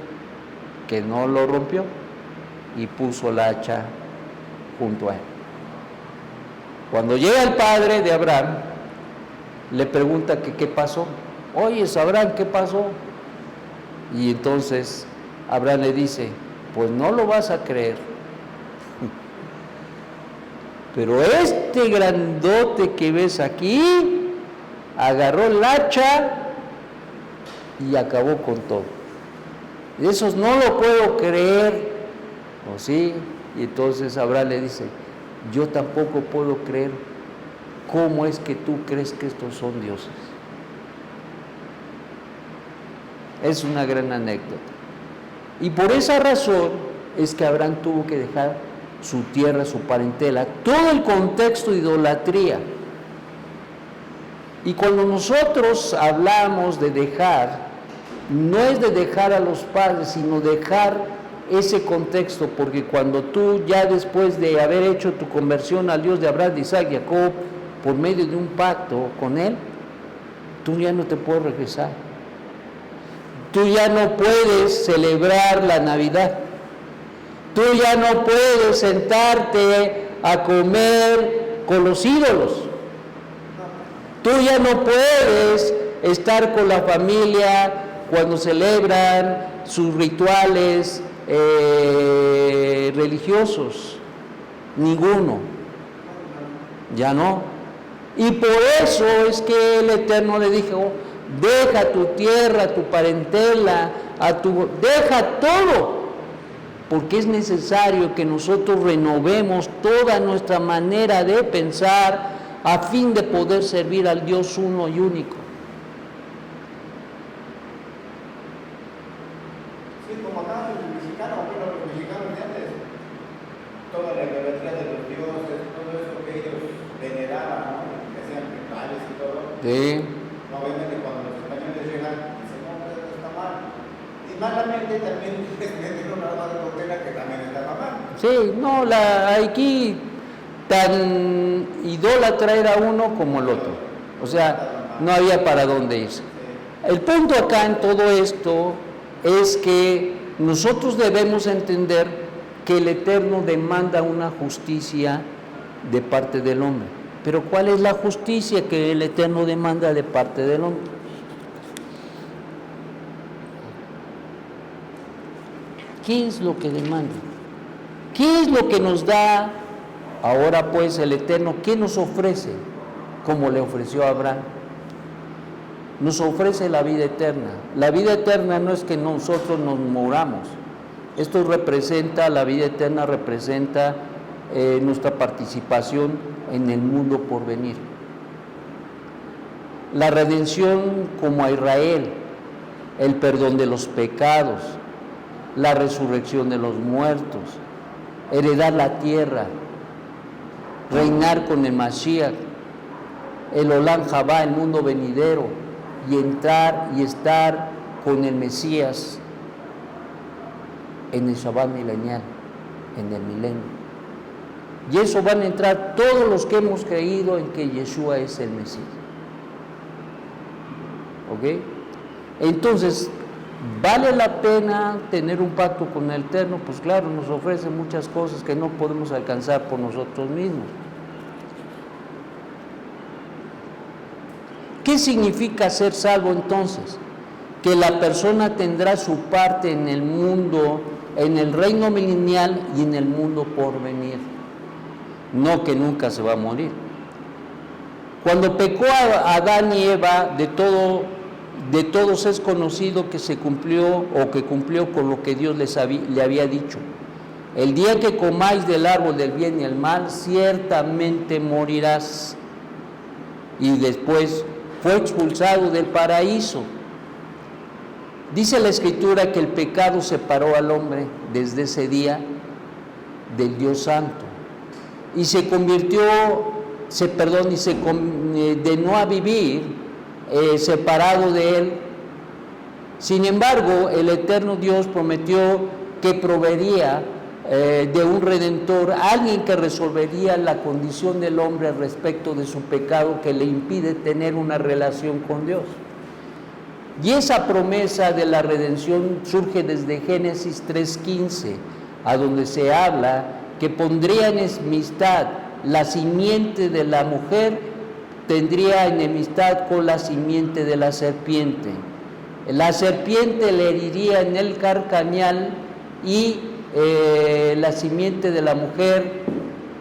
que no lo rompió y puso la hacha junto a él. Cuando llega el padre de Abraham, le pregunta que qué pasó. Oye, Abraham, ¿qué pasó? Y entonces Abraham le dice, pues no lo vas a creer, pero este grandote que ves aquí agarró el hacha y acabó con todo. Y esos no lo puedo creer. ¿O sí? Y entonces Abraham le dice, yo tampoco puedo creer. ¿Cómo es que tú crees que estos son dioses? Es una gran anécdota. Y por esa razón es que Abraham tuvo que dejar su tierra, su parentela, todo el contexto de idolatría. Y cuando nosotros hablamos de dejar, no es de dejar a los padres, sino dejar ese contexto, porque cuando tú ya después de haber hecho tu conversión al Dios de Abraham, de Isaac y Jacob, por medio de un pacto con Él, tú ya no te puedes regresar. Tú ya no puedes celebrar la Navidad. Tú ya no puedes sentarte a comer con los ídolos. Tú ya no puedes estar con la familia cuando celebran sus rituales religiosos. Ninguno. Ya no. Y por eso es que el Eterno le dijo, deja tu tierra, tu parentela, deja todo, porque es necesario que nosotros renovemos toda nuestra manera de pensar a fin de poder servir al Dios uno y único. Sí, como acá los mexicanos de antes, toda la idolatría de los dioses, todo eso que ellos veneraban, ¿no? Que hacían rituales y todo. Sí. Obviamente cuando los españoles llegan, dicen, no, esto está mal. Y malamente también les meten una arma de doctrina que también estaba mal. Sí, no, aquí tan idólatra era uno como el otro. O sea, no había para dónde irse. El punto acá en todo esto es que nosotros debemos entender que el Eterno demanda una justicia de parte del hombre. Pero ¿cuál es la justicia que el Eterno demanda de parte del hombre? ¿Qué es lo que demanda? ¿Qué es lo que nos da ahora pues el Eterno? ¿Qué nos ofrece? Como le ofreció a Abraham. Nos ofrece la vida eterna. La vida eterna no es que nosotros nos moramos. Esto representa, la vida eterna representa nuestra participación en el mundo por venir. La redención como a Israel, el perdón de los pecados, la resurrección de los muertos, heredar la tierra, reinar con el Mashiach, el Olam Jabá, el mundo venidero, y entrar y estar con el Mesías en el Shabbat milenial, en el milenio. Y eso van a entrar todos los que hemos creído en que Yeshua es el Mesías. ¿Ok? Entonces, ¿vale la pena tener un pacto con el Eterno? Pues claro, nos ofrece muchas cosas que no podemos alcanzar por nosotros mismos. ¿Qué significa ser salvo entonces? Que la persona tendrá su parte en el mundo, en el reino milenial y en el mundo por venir. No que nunca se va a morir. Cuando pecó a Adán y Eva, de todos es conocido que se cumplió o que cumplió con lo que Dios le había dicho. El día que comáis del árbol del bien y el mal, ciertamente morirás. Y después fue expulsado del paraíso. Dice la Escritura que el pecado separó al hombre desde ese día del Dios Santo y se convirtió, de no a vivir separado de Él. Sin embargo, el eterno Dios prometió que proveería de un redentor, alguien que resolvería la condición del hombre respecto de su pecado que le impide tener una relación con Dios. Y esa promesa de la redención surge desde Génesis 3:15, a donde se habla que pondría enemistad la simiente de la mujer, tendría enemistad con la simiente de la serpiente. La serpiente le heriría en el carcañal y la simiente de la mujer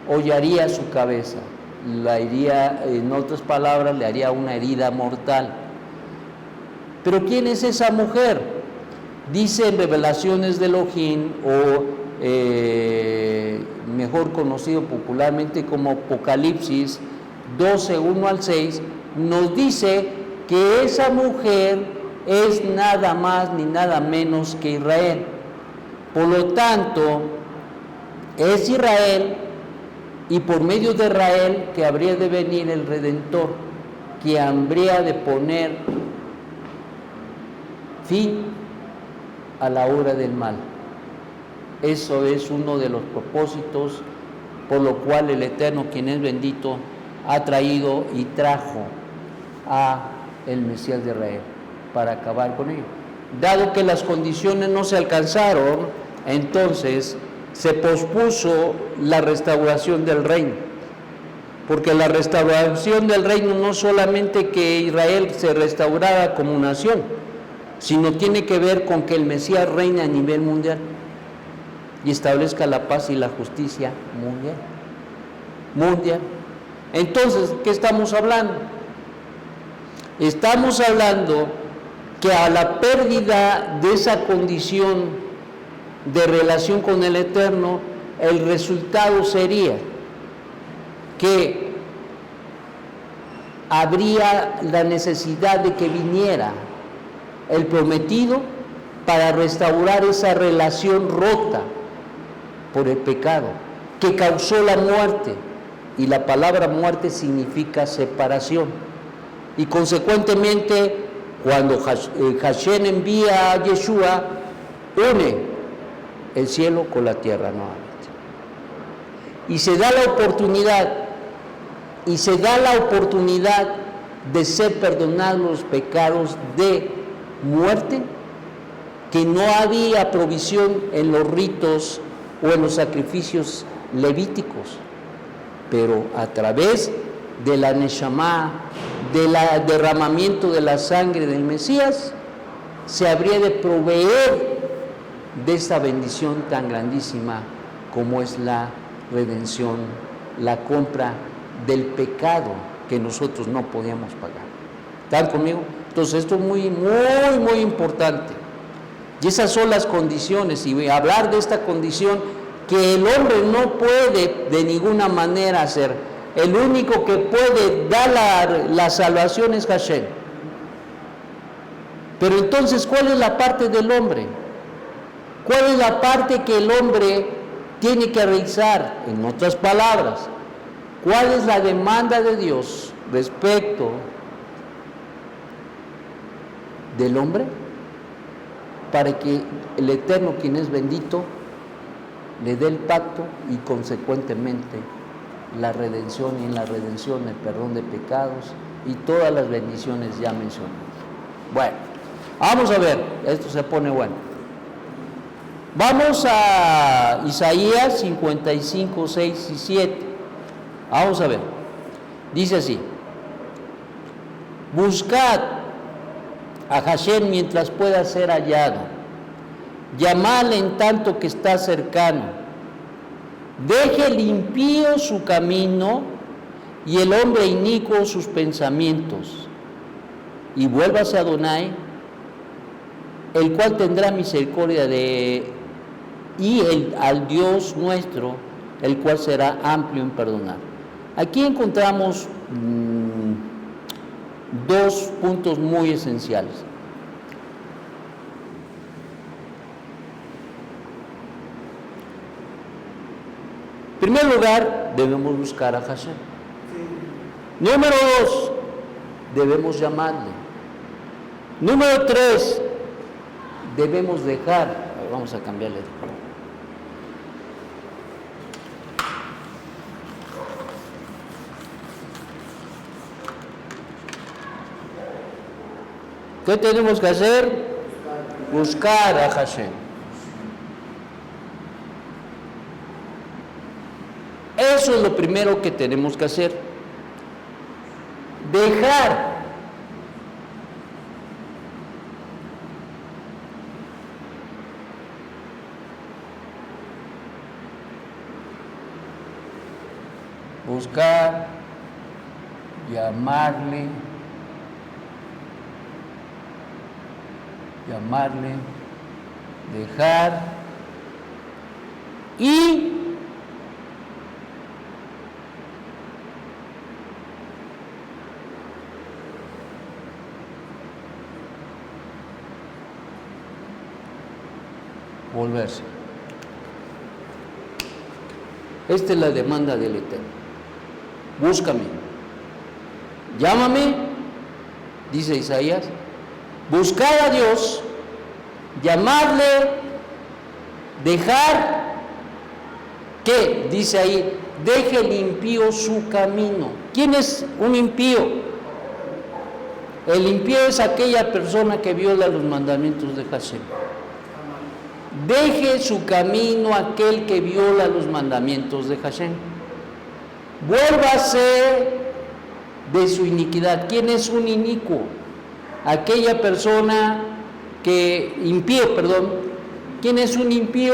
hollaría su cabeza, la iría, en otras palabras, le haría una herida mortal. Pero ¿quién es esa mujer? Dice en Revelaciones de Elohim, o mejor conocido popularmente como Apocalipsis 12, 1 al 6, nos dice que esa mujer es nada más ni nada menos que Israel. Por lo tanto, es Israel, y por medio de Israel que habría de venir el Redentor, que habría de poner fin a la obra del mal. Eso es uno de los propósitos por lo cual el Eterno, quien es bendito, ha traído y trajo a el Mesías de Israel para acabar con ello. Dado que las condiciones no se alcanzaron, entonces se pospuso la restauración del reino, porque la restauración del reino no solamente que Israel se restaurara como nación, sino tiene que ver con que el Mesías reine a nivel mundial y establezca la paz y la justicia mundial. Entonces, ¿qué estamos hablando? Estamos hablando que a la pérdida de esa condición de relación con el Eterno, el resultado sería que habría la necesidad de que viniera el prometido para restaurar esa relación rota por el pecado. que causó la muerte, y la palabra muerte significa separación, y consecuentemente cuando Hashem envía a Yeshua, une el cielo con la tierra nuevamente, y se da la oportunidad de ser perdonados los pecados de muerte, que no había provisión en los ritos o en los sacrificios levíticos, pero a través de la Neshama, del derramamiento de la sangre del Mesías, se habría de proveer de esta bendición tan grandísima como es la redención, la compra del pecado que nosotros no podíamos pagar. ¿Están conmigo? Entonces esto es muy, muy, muy importante. Y esas son las condiciones, y hablar de esta condición que el hombre no puede de ninguna manera hacer. El único que puede dar la salvación es Hashem. Pero entonces, ¿cuál es la parte del hombre? ¿Cuál es la parte que el hombre tiene que realizar? En otras palabras, ¿cuál es la demanda de Dios respecto del hombre para que el Eterno, quien es bendito, le dé el pacto y consecuentemente la redención, y en la redención el perdón de pecados y todas las bendiciones ya mencionadas? Bueno, vamos a ver, esto se pone bueno. Vamos a Isaías 55, 6 y 7. Vamos a ver. Dice así: buscad a Hashem mientras pueda ser hallado, llamadle en tanto que está cercano. Deje el impío su camino y el hombre inicuo sus pensamientos, y vuélvase a Adonai, el cual tendrá misericordia al Dios nuestro, el cual será amplio en perdonar. Aquí encontramos dos puntos muy esenciales. En primer lugar, debemos buscar a Hashem. Número 2, debemos llamarle. Número 3, debemos dejar. Vamos a cambiarle. ¿Qué tenemos que hacer? Buscar a Hashem. Eso es lo primero que tenemos que hacer. Dejar. Buscar, llamarle, dejar y volverse. Esta es la demanda del Eterno. Búscame, llámame, dice Isaías. Buscar a Dios, llamarle, dejar, ¿qué? Dice ahí, deje el impío su camino. ¿Quién es un impío? El impío es aquella persona que viola los mandamientos de Hashem. Deje su camino aquel que viola los mandamientos de Hashem. Vuélvase de su iniquidad. ¿Quién es un inicuo? Aquella persona que, impío, perdón. ¿Quién es un impío?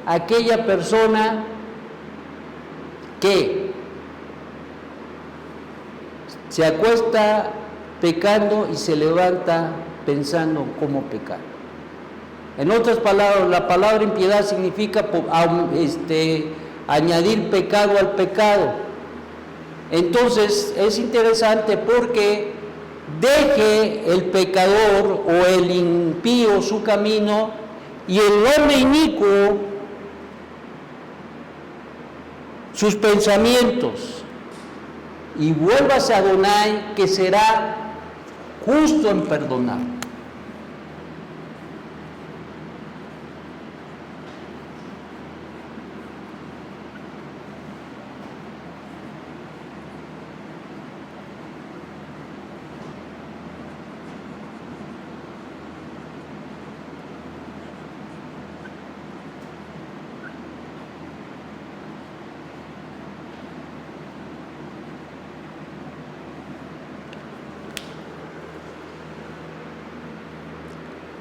Aquella persona que se acuesta pecando y se levanta pensando cómo pecar. En otras palabras, la palabra impiedad significa añadir pecado al pecado. Entonces es interesante porque deje el pecador o el impío su camino y el hombre inicuo sus pensamientos, y vuélvase a Adonai, que será justo en perdonar.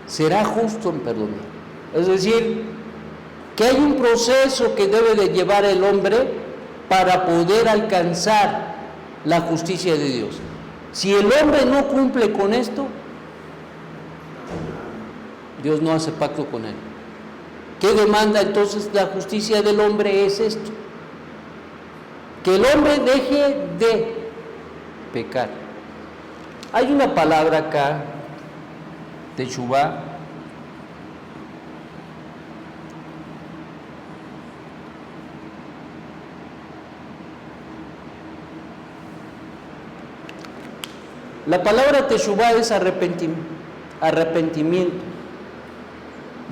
Será justo en perdonar. Es decir, que hay un proceso que debe de llevar el hombre para poder alcanzar la justicia de Dios. Si el hombre no cumple con esto, Dios no hace pacto con él. ¿Qué demanda entonces la justicia del hombre? Es esto: que el hombre deje de pecar. Hay una palabra acá, Teshuvá, la palabra Teshuvá es arrepentimiento,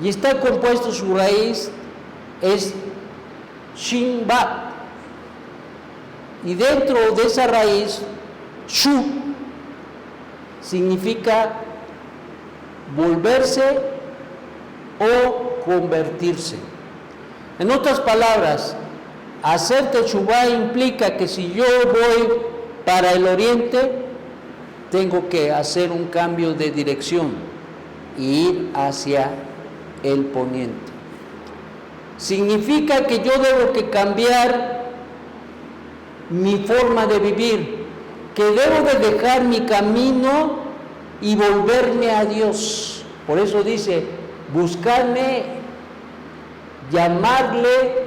y está compuesto, su raíz es Shinba, y dentro de esa raíz, Shu significa volverse o convertirse. En otras palabras, hacer Teshuvá implica que si yo voy para el oriente, tengo que hacer un cambio de dirección e ir hacia el poniente. Significa que yo debo que cambiar mi forma de vivir, que debo de dejar mi camino y volverme a Dios. Por eso dice, buscarme, llamarle,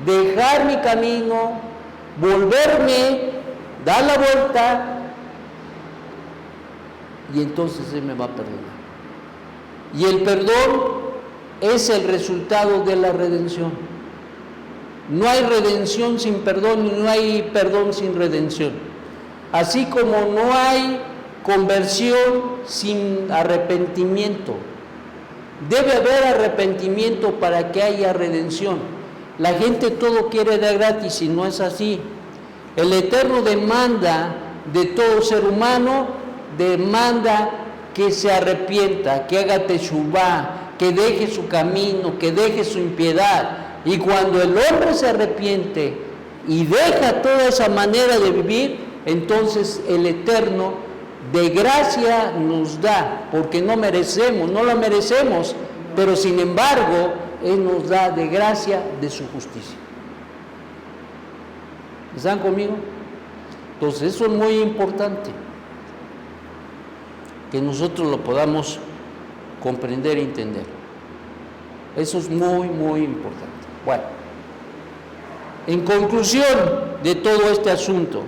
dejar mi camino, volverme, dar la vuelta, y entonces Él me va a perdonar. Y el perdón es el resultado de la redención. No hay redención sin perdón, y no hay perdón sin redención. Así como no hay conversión sin arrepentimiento. Debe haber arrepentimiento para que haya redención. La gente todo quiere de gratis y no es así. El Eterno demanda de todo ser humano, demanda que se arrepienta, que haga teshuvá, que deje su camino, que deje su impiedad. Y cuando el hombre se arrepiente y deja toda esa manera de vivir, entonces el Eterno de gracia nos da, porque no merecemos, no lo merecemos, pero sin embargo, Él nos da de gracia de su justicia. ¿Están conmigo? Entonces eso es muy importante, que nosotros lo podamos comprender e entender. Eso es muy, muy importante. Bueno, en conclusión de todo este asunto,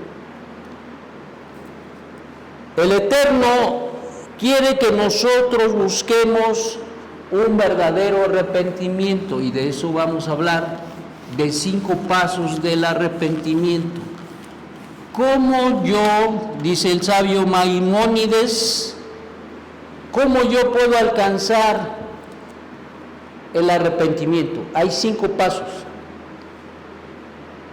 el Eterno quiere que nosotros busquemos un verdadero arrepentimiento, y de eso vamos a hablar, de 5 pasos del arrepentimiento. ¿Cómo yo, dice el sabio Maimónides, cómo yo puedo alcanzar el arrepentimiento? Hay 5 pasos.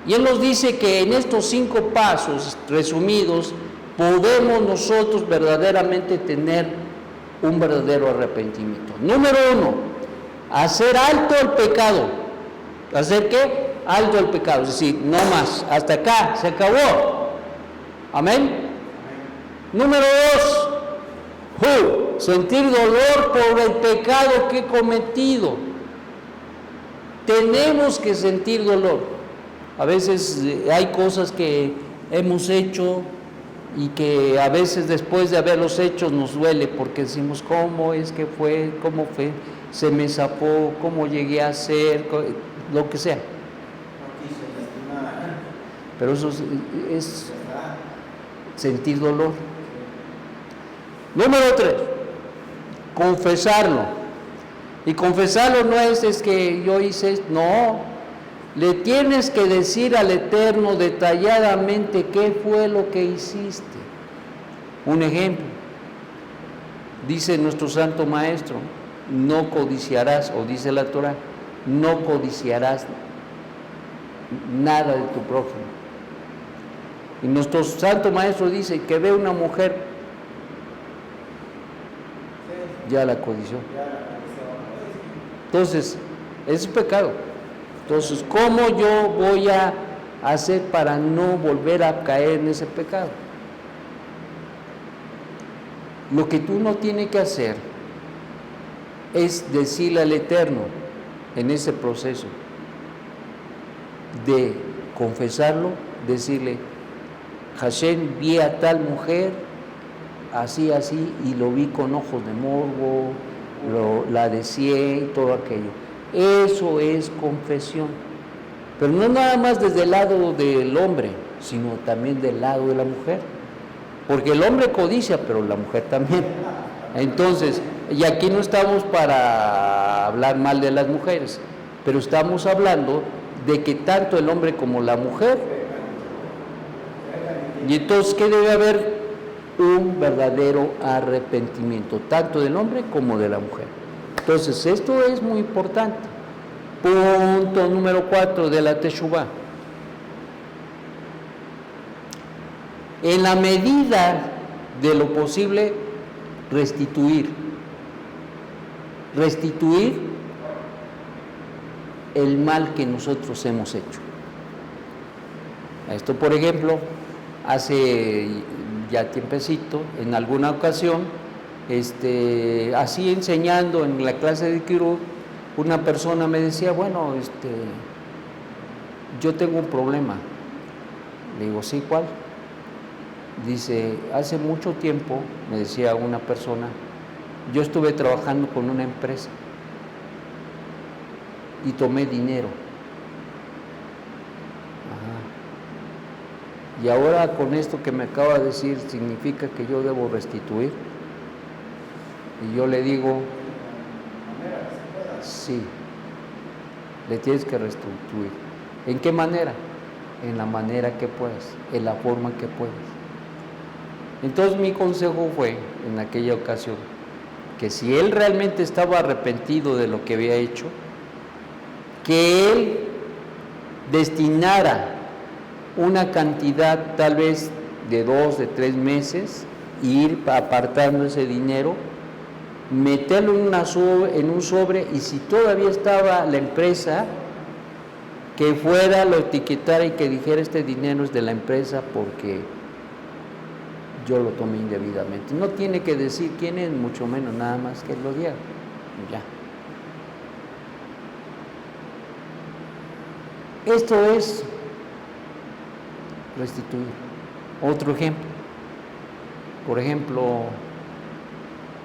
Y él nos dice que en estos 5 pasos resumidos podemos nosotros verdaderamente tener un verdadero arrepentimiento. Número 1, hacer alto el pecado. ¿Hacer qué? Alto el pecado, es decir, no más, hasta acá, se acabó. Amén. Número 2, sentir dolor por el pecado que he cometido. Tenemos que sentir dolor. A veces hay cosas que hemos hecho y que a veces después de haberlos hecho nos duele, porque decimos, ¿cómo es que fue? ¿Cómo fue? Se me zafó, ¿cómo llegué a ser? Lo que sea. Pero eso es sentir dolor. Número 3, confesarlo. Y confesarlo no es que yo hice esto, no. Le tienes que decir al Eterno detalladamente qué fue lo que hiciste. Un ejemplo, dice nuestro Santo Maestro, no codiciarás, o dice la Torah, no codiciarás nada de tu prójimo. Y nuestro Santo Maestro dice que ve una mujer, ya la codició. Entonces, es pecado. Entonces, ¿cómo yo voy a hacer para no volver a caer en ese pecado? Lo que tú no tienes que hacer es decirle al Eterno en ese proceso de confesarlo, decirle, Hashem, vi a tal mujer, así, así, y lo vi con ojos de morbo, la deseé y todo aquello. Eso es confesión. Pero no nada más desde el lado del hombre, sino también del lado de la mujer. Porque el hombre codicia, pero la mujer también. Entonces, y aquí no estamos para hablar mal de las mujeres, pero estamos hablando de que tanto el hombre como la mujer, y entonces, ¿qué debe haber? Un verdadero arrepentimiento, tanto del hombre como de la mujer. Entonces, esto es muy importante. Punto número 4 de la Teshuvá. En la medida de lo posible, restituir el mal que nosotros hemos hecho. Esto, por ejemplo, hace ya tiempecito, en alguna ocasión, así enseñando en la clase de Kirut, una persona me decía, bueno, yo tengo un problema. Le digo, ¿sí, cuál? Dice, hace mucho tiempo, me decía una persona, yo estuve trabajando con una empresa y tomé dinero. Y ahora con esto que me acaba de decir, ¿significa que yo debo restituir? Y yo le digo, sí, le tienes que restituir. ¿En qué manera? En la manera que puedas, en la forma que puedas. Entonces mi consejo fue, en aquella ocasión, que si él realmente estaba arrepentido de lo que había hecho, que él destinara una cantidad tal vez de 2, de 3 meses, ir apartando ese dinero, meterlo en un sobre, y si todavía estaba la empresa, que fuera, lo etiquetara y que dijera, este dinero es de la empresa porque yo lo tomé indebidamente. No tiene que decir quién es, mucho menos, nada más que lo diga. Ya. Esto es restituir. Otro ejemplo. Por ejemplo,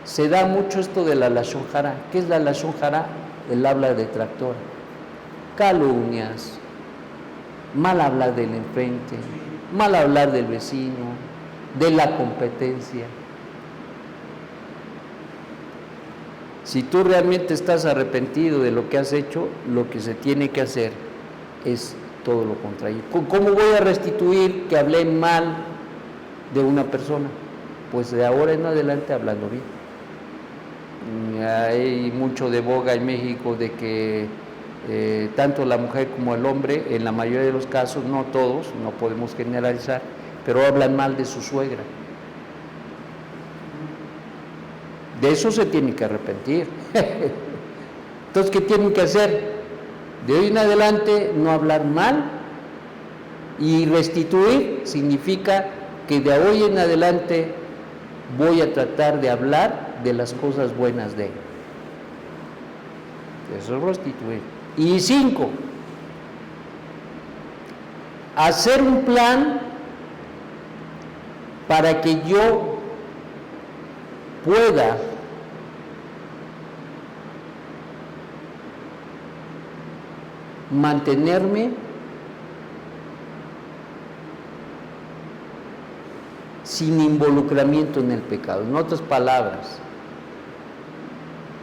se da mucho esto de la lashon hara. ¿Qué es la lashon hara? El habla detractora. Calumnias, mal hablar del enfrente, mal hablar del vecino, de la competencia. Si tú realmente estás arrepentido de lo que has hecho, lo que se tiene que hacer es todo lo contrario. ¿Cómo voy a restituir que hablé mal de una persona? Pues de ahora en adelante hablando bien. Hay mucho de boga en México de que tanto la mujer como el hombre, en la mayoría de los casos, no todos, no podemos generalizar, pero hablan mal de su suegra. De eso se tienen que arrepentir. Entonces, ¿qué tienen que hacer? De hoy en adelante no hablar mal, y restituir significa que de hoy en adelante voy a tratar de hablar de las cosas buenas de él. Eso es restituir. Y 5, hacer un plan para que yo pueda mantenerme sin involucramiento en el pecado. En otras palabras,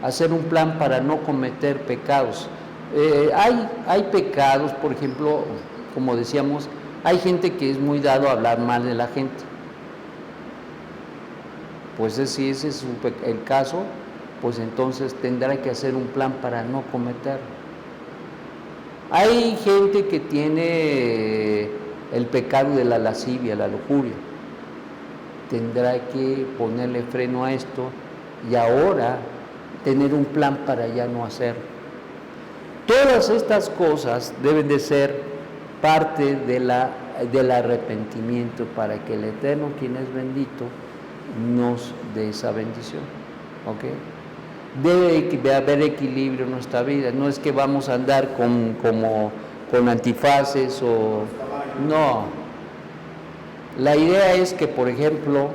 hacer un plan para no cometer pecados, Hay pecados, por ejemplo, como decíamos, hay gente que es muy dado a hablar mal de la gente. Pues si ese es el caso, pues entonces tendrá que hacer un plan para no cometerlo. Hay gente que tiene el pecado de la lascivia, la lujuria. Tendrá que ponerle freno a esto y ahora tener un plan para ya no hacerlo. Todas estas cosas deben de ser parte del arrepentimiento para que el Eterno, quien es bendito, nos dé esa bendición. ¿Ok? Debe haber equilibrio en nuestra vida. No es que vamos a andar con antifaces o... No. La idea es que, por ejemplo,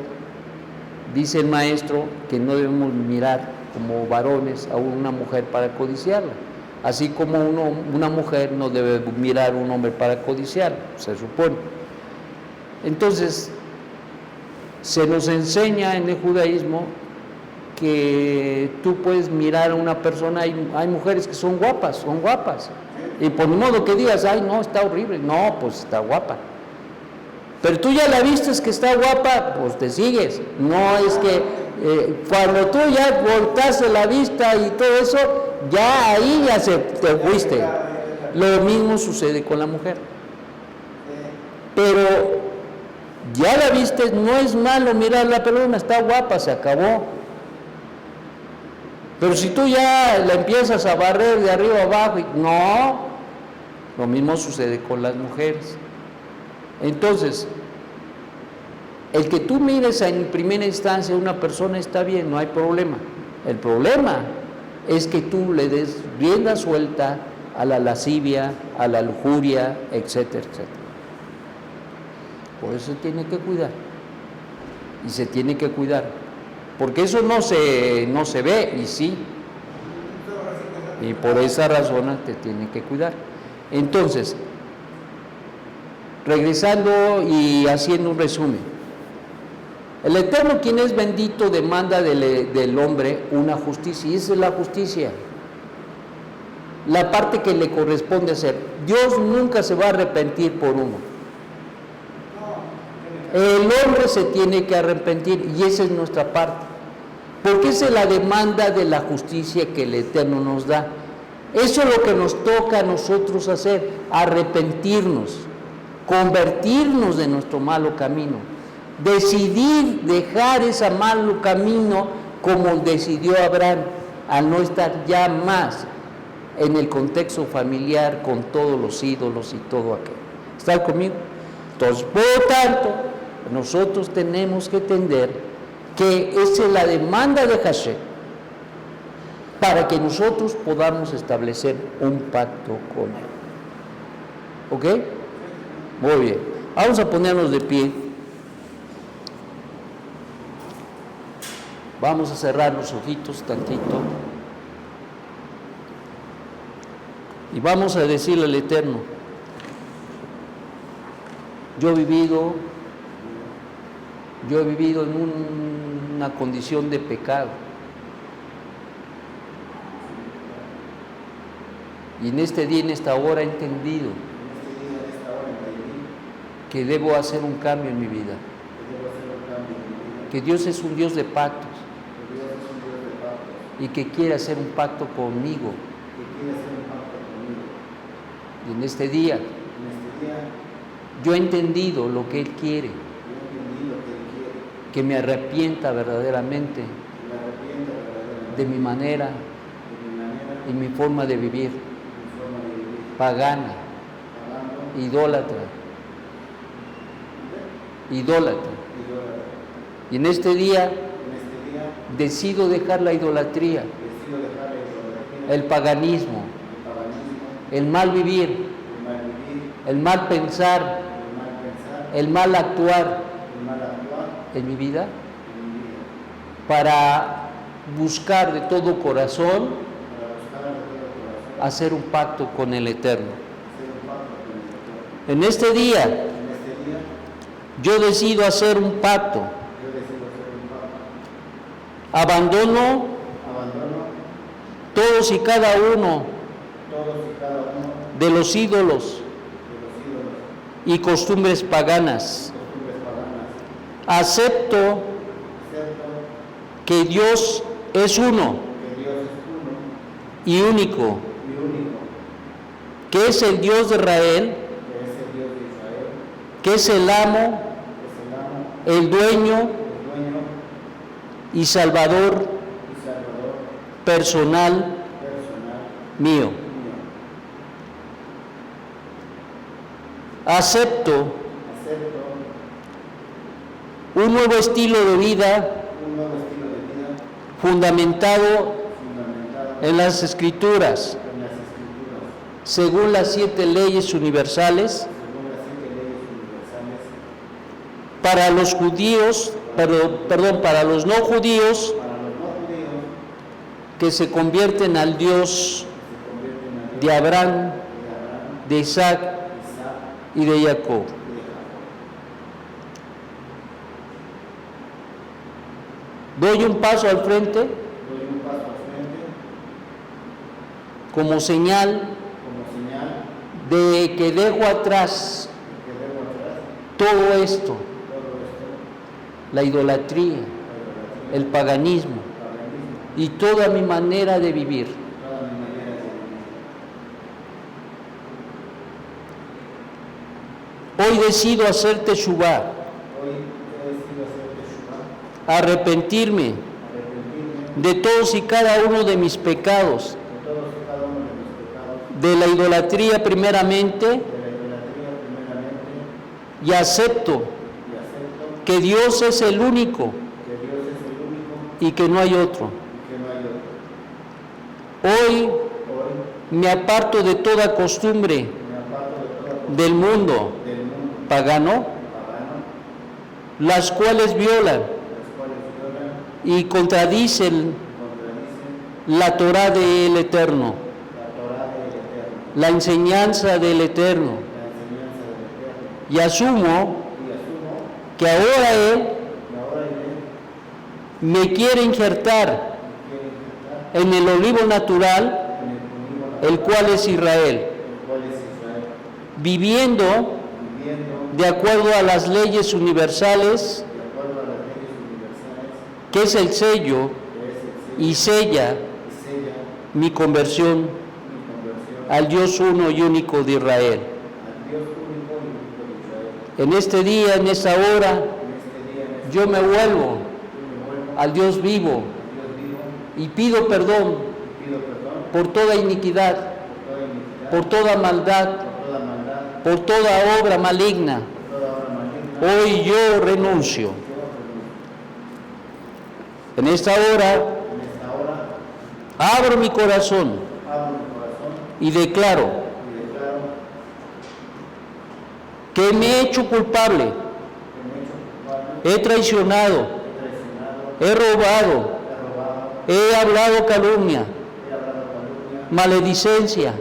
dice el maestro que no debemos mirar como varones a una mujer para codiciarla. Así como una mujer no debe mirar a un hombre para codiciarla, se supone. Entonces, se nos enseña en el judaísmo que tú puedes mirar a una persona, hay mujeres que son guapas, y por modo que digas, ay no, está horrible, no, pues está guapa, pero tú ya la vistes que está guapa, pues te sigues. No es que cuando tú ya voltaste la vista y todo eso, ya ahí ya te fuiste. Lo mismo sucede con la mujer, pero ya la viste, no es malo mirar la persona, está guapa, se acabó. Pero si tú ya la empiezas a barrer de arriba a abajo, no, lo mismo sucede con las mujeres. Entonces, el que tú mires en primera instancia a una persona está bien, no hay problema. El problema es que tú le des rienda suelta a la lascivia, a la lujuria, etcétera, etcétera. Por eso se tiene que cuidar. Y se tiene que cuidar. Porque eso no se ve, y sí. Y por esa razón te tiene que cuidar. Entonces, regresando y haciendo un resumen. El Eterno, quien es bendito, demanda del hombre una justicia, y esa es la justicia. La parte que le corresponde hacer. Dios nunca se va a arrepentir por uno. El hombre se tiene que arrepentir, y esa es nuestra parte. Porque esa es la demanda de la justicia que el Eterno nos da. Eso es lo que nos toca a nosotros hacer, arrepentirnos, convertirnos de nuestro malo camino, decidir dejar ese malo camino como decidió Abraham, al no estar ya más en el contexto familiar con todos los ídolos y todo aquello. ¿Están conmigo? Entonces, por lo tanto, nosotros tenemos que entender que esa es la demanda de Hashem para que nosotros podamos establecer un pacto con Él. ¿Ok? Muy bien. Vamos a ponernos de pie. Vamos a cerrar los ojitos tantito. Y vamos a decirle al Eterno, yo he vivido en una condición de pecado. Y en este día, en esta hora, he entendido que debo hacer un cambio en mi vida. Que Dios es un Dios de pactos. Y que quiere hacer un pacto conmigo. Y en este día, yo he entendido lo que Él quiere. Que me arrepienta verdaderamente de mi manera y mi forma de vivir, pagana, idólatra. Y en este día decido dejar la idolatría, el paganismo, el mal vivir, el mal pensar, el mal actuar en mi vida, para buscar de todo corazón hacer un pacto con el Eterno. En este día yo decido hacer un pacto. Abandono todos y cada uno de los ídolos y costumbres paganas. Acepto que Dios es uno y único, que es el Dios de Israel, que es el amo, el dueño y salvador personal mío. Acepto un nuevo estilo de vida fundamentado en las Escrituras, según las 7 leyes universales, para los judíos, para los no judíos, que se convierten al Dios de Abraham, de Isaac y de Jacob. Doy un paso al frente como señal de que dejo atrás todo esto, la idolatría, el paganismo y toda mi manera de vivir. Hoy decido hacer teshuvá, arrepentirme de todos y cada uno de mis pecados, de la idolatría primeramente, y acepto que Dios es el único y que no hay otro. Hoy me aparto de toda costumbre del mundo pagano, las cuales violan y contradicen la Torá del Eterno, la enseñanza del Eterno, y asumo que ahora Él me quiere injertar en el olivo natural, el cual es Israel, viviendo de acuerdo a las leyes universales, que es el sello y sella mi conversión al Dios uno y único de Israel. En este día, en esta hora, yo me vuelvo al Dios vivo y pido perdón por toda iniquidad, por toda maldad, por toda obra maligna. Hoy yo renuncio. En esta hora abro mi corazón y declaro que me he hecho culpable, he traicionado, he robado, he hablado calumnia, maledicencia,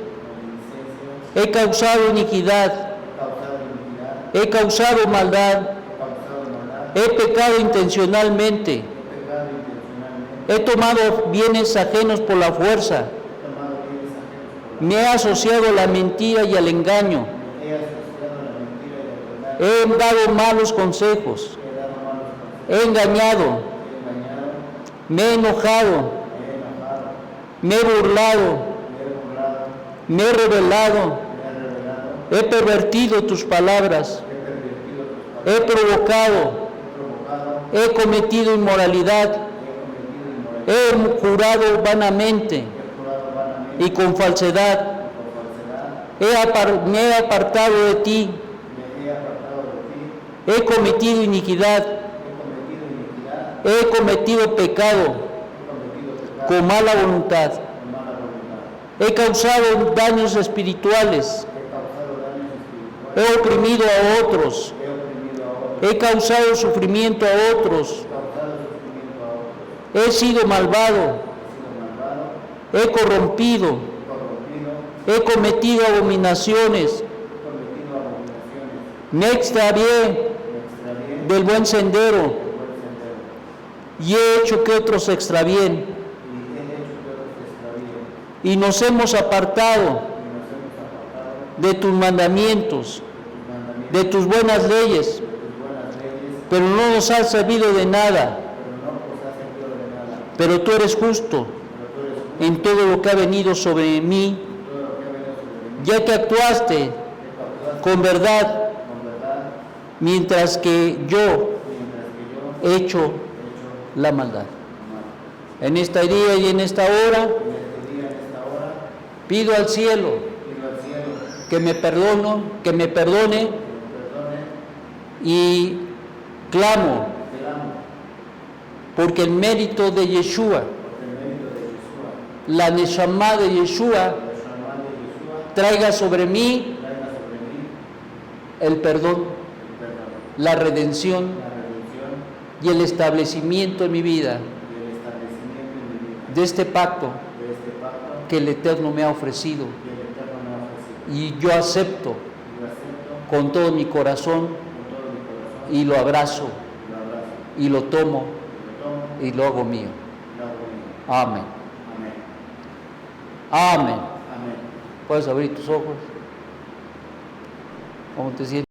he causado iniquidad, he causado maldad, he pecado intencionalmente, he tomado bienes ajenos por la fuerza, me he asociado a la mentira y al engaño, he dado malos consejos, he engañado, me he enojado, me he burlado, me he rebelado, he pervertido tus palabras, he provocado, he cometido inmoralidad, he jurado vanamente y con falsedad, me he apartado de ti, he cometido iniquidad, he cometido pecado con mala voluntad, he causado daños espirituales, he oprimido a otros, he causado sufrimiento a otros, he sido malvado, he corrompido, he cometido abominaciones, me extravié del buen sendero y he hecho que otros se extravíen, y nos hemos apartado de tus mandamientos, de tus buenas leyes, pero no nos ha servido de nada. Pero tú eres justo en todo lo que ha venido sobre mí, ya que actuaste con verdad, mientras que yo he hecho la maldad. En este día y en esta hora, pido al cielo que me perdone y clamo porque el mérito de Yeshua, la Neshama de Yeshua, traiga sobre mí el perdón, la redención y el establecimiento en mi vida de este pacto que el Eterno me ha ofrecido, y yo acepto con todo mi corazón y lo abrazo y lo tomo y lo hago mío. Amén. Amén. Puedes abrir tus ojos. ¿Cómo te sientes?